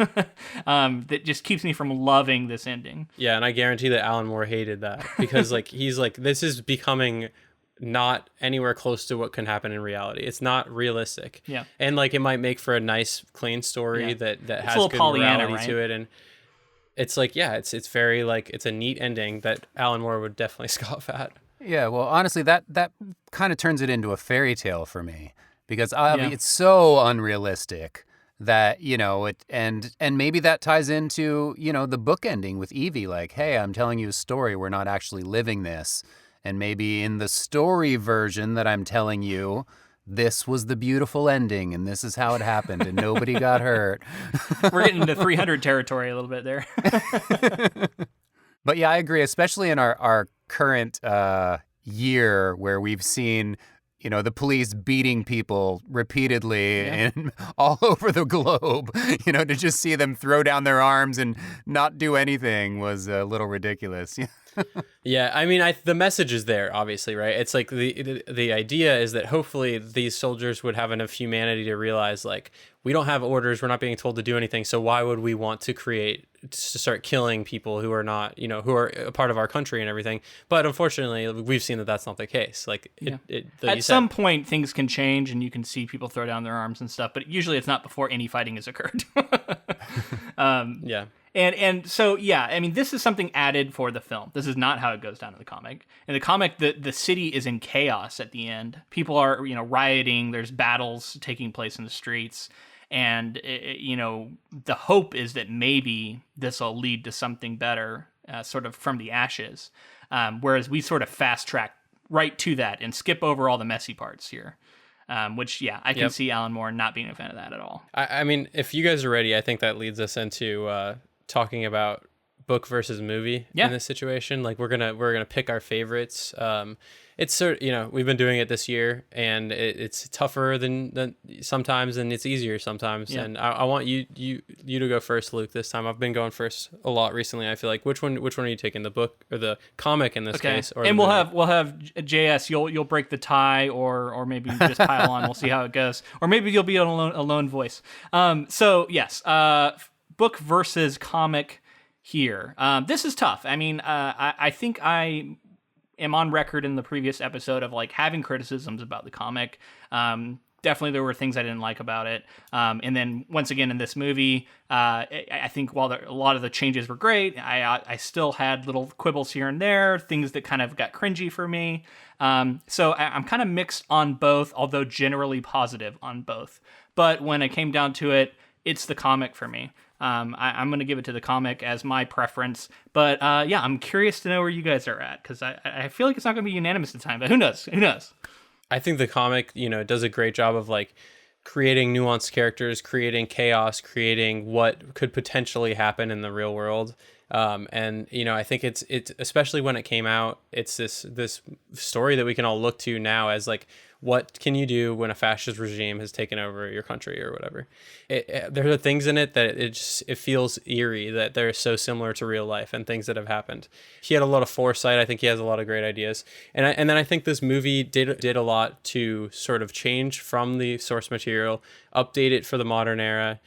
That just keeps me from loving this ending. Yeah, and I guarantee that Alan Moore hated that, because like he's like, this is becoming not anywhere close to what can happen in reality. It's not realistic. Yeah. And like, it might make for a nice, clean story that has good Pollyanna, morality to it. And it's like, yeah, it's very like, it's a neat ending that Alan Moore would definitely scoff at. Yeah, well, honestly, that kind of turns it into a fairy tale for me, because it's so unrealistic that, and maybe that ties into, the book ending with Evey, like, hey, I'm telling you a story, we're not actually living this. And maybe in the story version that I'm telling you, this was the beautiful ending, and this is how it happened, and nobody got hurt. We're getting into 300 territory a little bit there. But yeah, I agree, especially in our current year, where we've seen, the police beating people repeatedly and all over the globe. To just see them throw down their arms and not do anything was a little ridiculous. Yeah, I mean, the message is there, obviously, right? It's like the idea is that hopefully these soldiers would have enough humanity to realize, like, we don't have orders, we're not being told to do anything, so why would we want to start killing people who are not, who are a part of our country and everything? But unfortunately, we've seen that that's not the case. Like, at some point, things can change, and you can see people throw down their arms and stuff, but usually it's not before any fighting has occurred. Yeah. And so, yeah, I mean, this is something added for the film. This is not how it goes down in the comic. In the comic, the city is in chaos at the end. People are, rioting. There's battles taking place in the streets. And, the hope is that maybe this will lead to something better, sort of from the ashes. Whereas we sort of fast track right to that and skip over all the messy parts here. Which, yeah, I can see Alan Moore not being a fan of that at all. I mean, if you guys are ready, I think that leads us into talking about book versus movie in this situation. Like we're gonna pick our favorites. It's we've been doing it this year, and it's tougher than sometimes, and it's easier sometimes. Yeah. And I want you to go first, Luke. This time I've been going first a lot recently. I feel like which one are you taking, the book or the comic in this case? Or and we'll have JS. You'll break the tie, or maybe just pile on. We'll see how it goes, or maybe you'll be a lone voice. So yes, book versus comic here. This is tough. I mean, I think I am on record in the previous episode of like having criticisms about the comic. Definitely there were things I didn't like about it. And then once again in this movie, I think while a lot of the changes were great, I still had little quibbles here and there, things that kind of got cringy for me. So I'm kind of mixed on both, although generally positive on both. But when it came down to it, it's the comic for me. I'm going to give it to the comic as my preference. But yeah, I'm curious to know where you guys are at, because I feel like it's not going to be unanimous this time, but who knows? Who knows? I think the comic, does a great job of like creating nuanced characters, creating chaos, creating what could potentially happen in the real world. And I think it's especially when it came out, it's this story that we can all look to now as like, what can you do when a fascist regime has taken over your country or whatever? There are things in it that it feels eerie, that they're so similar to real life and things that have happened. He had a lot of foresight. I think he has a lot of great ideas. And then I think this movie did a lot to sort of change from the source material, update it for the modern era,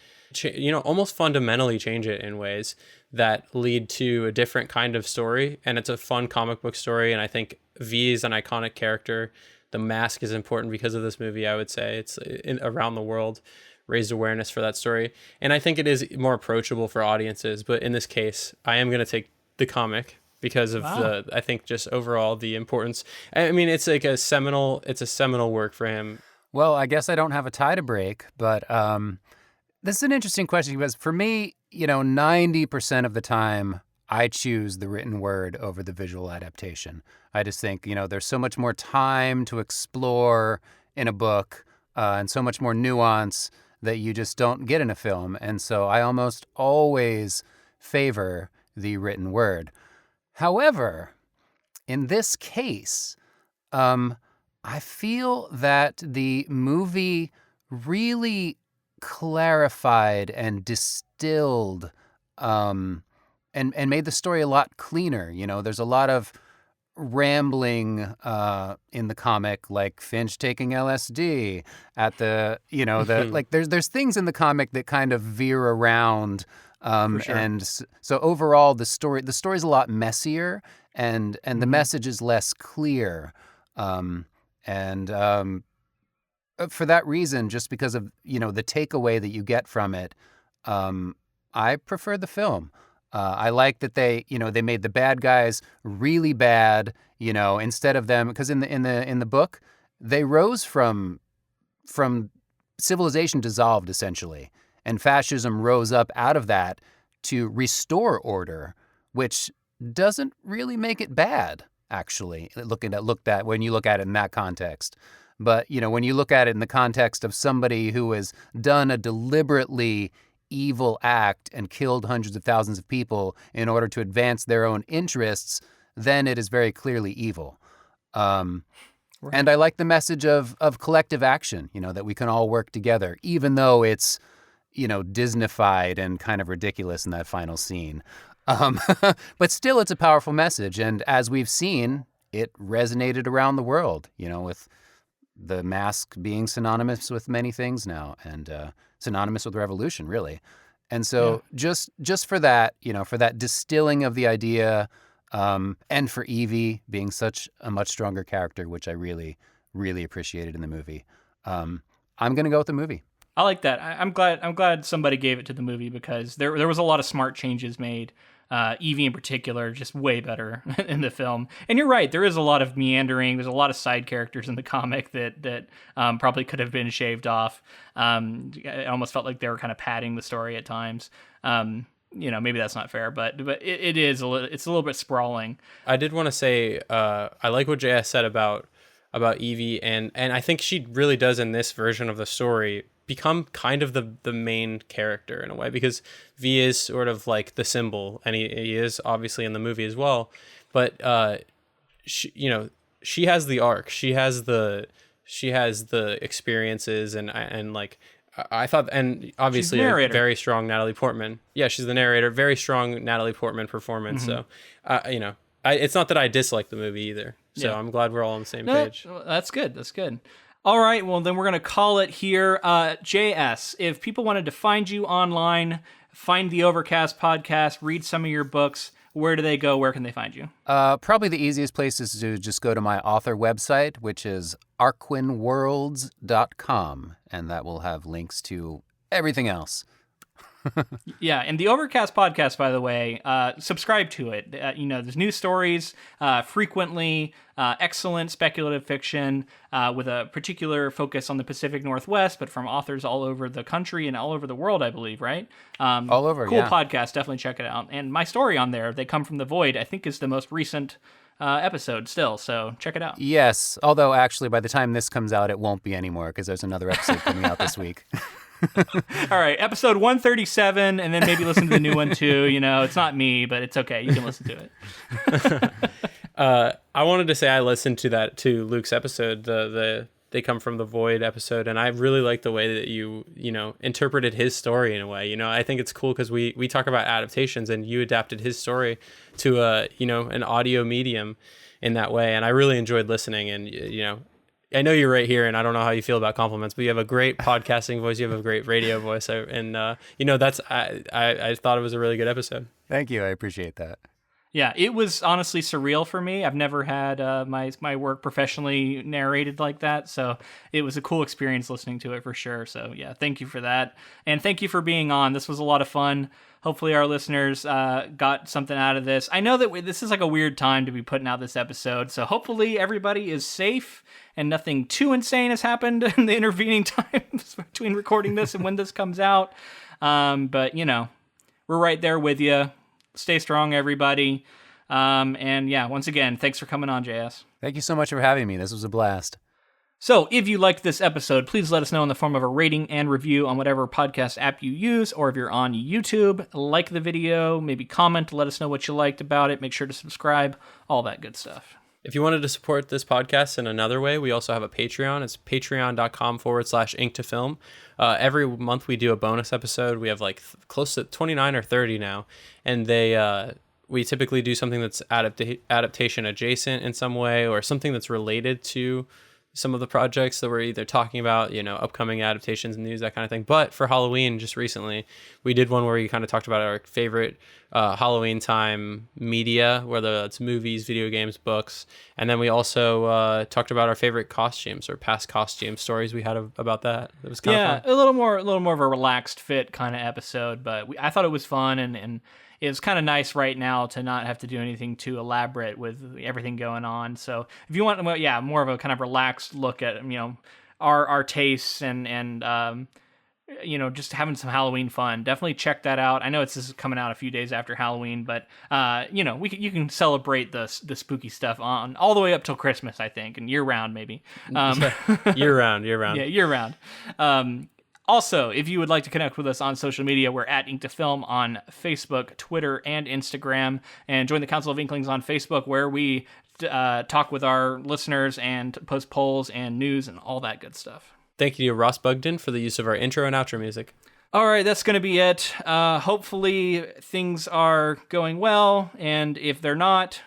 almost fundamentally change it in ways that lead to a different kind of story. And it's a fun comic book story. And I think V is an iconic character. The mask is important because of this movie, I would say. It's around the world, raised awareness for that story. And I think it is more approachable for audiences. But in this case, I am going to take the comic because of I think just overall the importance. I mean, it's like a seminal work for him. Well, I guess I don't have a tie to break, but this is an interesting question because for me, 90% of the time, I choose the written word over the visual adaptation. I just think, there's so much more time to explore in a book and so much more nuance that you just don't get in a film. And so I almost always favor the written word. However, in this case, I feel that the movie really clarified and distilled and made the story a lot cleaner. There's a lot of rambling in the comic, like Finch taking LSD at the, like there's things in the comic that kind of veer around. For sure. And so overall, the story's a lot messier and the message is less clear. For that reason, just because of, the takeaway that you get from it, I prefer the film. I like that they made the bad guys really bad, instead of them, because in the book, they rose from civilization dissolved essentially, and fascism rose up out of that to restore order, which doesn't really make it bad, actually. Looked at when you look at it in that context. But, when you look at it in the context of somebody who has done a deliberately evil act and killed hundreds of thousands of people in order to advance their own interests, then it is very clearly evil. Right. And I like the message of collective action, that we can all work together, even though it's, Disneyfied and kind of ridiculous in that final scene. But still, it's a powerful message. And as we've seen, it resonated around the world, with the mask being synonymous with many things now, and synonymous with revolution, really. And so just for that, for that distilling of the idea, and for Evey being such a much stronger character, which I really, really appreciated in the movie, I'm going to go with the movie. I like that. I'm glad somebody gave it to the movie, because there was a lot of smart changes made. Evey in particular, just way better in the film. And you're right, there is a lot of meandering. There's a lot of side characters in the comic that probably could have been shaved off. It almost felt like they were kind of padding the story at times. Maybe that's not fair, but it's a little bit sprawling. I did want to say, I like what JS said about Evey, and I think she really does in this version of the story become kind of the main character in a way, because V is sort of like the symbol, and he is obviously in the movie as well. But she has the arc, she has the experiences, and like I thought, and obviously a very strong Natalie Portman. Yeah, she's the narrator. Very strong Natalie Portman performance. Mm-hmm. So it's not that I dislike the movie either. So yeah. I'm glad we're all on the same page. That's good. That's good. All right, well, then we're going to call it here. JS, if people wanted to find you online, find the Overcast podcast, read some of your books, where do they go? Where can they find you? Probably the easiest place is to just go to my author website, which is arquinworlds.com, and that will have links to everything else. Yeah, and the Overcast podcast, by the way, subscribe to it. There's new stories frequently, excellent speculative fiction with a particular focus on the Pacific Northwest, but from authors all over the country and all over the world, I believe, right? All over, cool yeah. Podcast, definitely check it out. And my story on there, They Come From the Void, I think is the most recent episode still, so check it out. Yes, although actually by the time this comes out, it won't be anymore, because there's another episode coming out this week. All right, episode 137, and then maybe listen to the new one too. It's not me, but it's okay. You can listen to it. I wanted to say I listened to Luke's episode, the They Come From the Void episode, and I really like the way that you interpreted his story in a way. I think it's cool because we talk about adaptations, and you adapted his story to an audio medium in that way, and I really enjoyed listening. And I know you're right here, and I don't know how you feel about compliments, but you have a great podcasting voice. You have a great radio voice, and I thought it was a really good episode. Thank you. I appreciate that. Yeah, it was honestly surreal for me. I've never had my work professionally narrated like that, so it was a cool experience listening to it for sure. So yeah, thank you for that, and thank you for being on. This was a lot of fun. Hopefully our listeners got something out of this. I know that this is like a weird time to be putting out this episode, so hopefully everybody is safe and nothing too insane has happened in the intervening times between recording this and when this comes out. But we're right there with you. Stay strong, everybody. And yeah, once again, thanks for coming on, JS. Thank you so much for having me. This was a blast. So if you liked this episode, please let us know in the form of a rating and review on whatever podcast app you use, or if you're on YouTube, like the video, maybe comment, let us know what you liked about it. Make sure to subscribe, all that good stuff. If you wanted to support this podcast in another way, we also have a Patreon. It's patreon.com/ink2film. Every month we do a bonus episode. We have like close to 29 or 30 now. And we typically do something that's adaptation adjacent in some way, or something that's related to some of the projects that we're either talking about, upcoming adaptations, news, that kind of thing. But for Halloween, just recently, we did one where we kind of talked about our favorite Halloween time media, whether it's movies, video games, books. And then we also talked about our favorite costumes or past costume stories we had about that. It was kind of fun. a little more of a relaxed fit kind of episode, but I thought it was fun, and it's kind of nice right now to not have to do anything too elaborate with everything going on. So if you want, more of a kind of relaxed look at, our tastes and just having some Halloween fun, definitely check that out. I know this is coming out a few days after Halloween, but you can celebrate the spooky stuff on all the way up till Christmas, I think, and year round maybe. Year round. Yeah, year round. Also, if you would like to connect with us on social media, we're at Ink2Film on Facebook, Twitter, and Instagram. And join the Council of Inklings on Facebook, where we talk with our listeners and post polls and news and all that good stuff. Thank you to Ross Bugden for the use of our intro and outro music. All right, that's going to be it. Hopefully things are going well. And if they're not,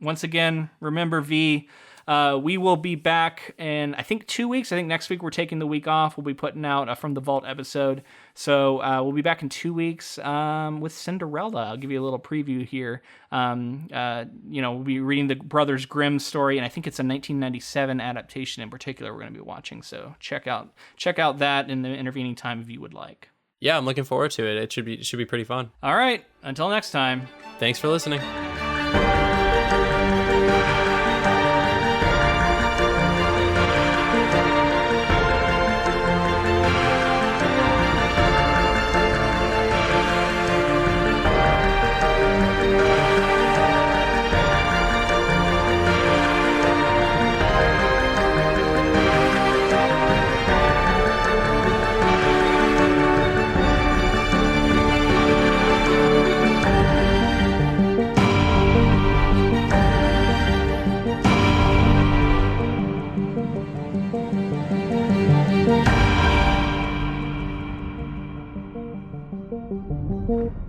once again, remember V. We will be back in, I think, 2 weeks. I think next week we're taking the week off. We'll be putting out a From the Vault episode. So we'll be back in 2 weeks with Cinderella. I'll give you a little preview here. We'll be reading the Brothers Grimm story, and I think it's a 1997 adaptation in particular we're going to be watching. So check out that in the intervening time if you would like. Yeah, I'm looking forward to it. It should be pretty fun. All right. Until next time. Thanks for listening. Thank you.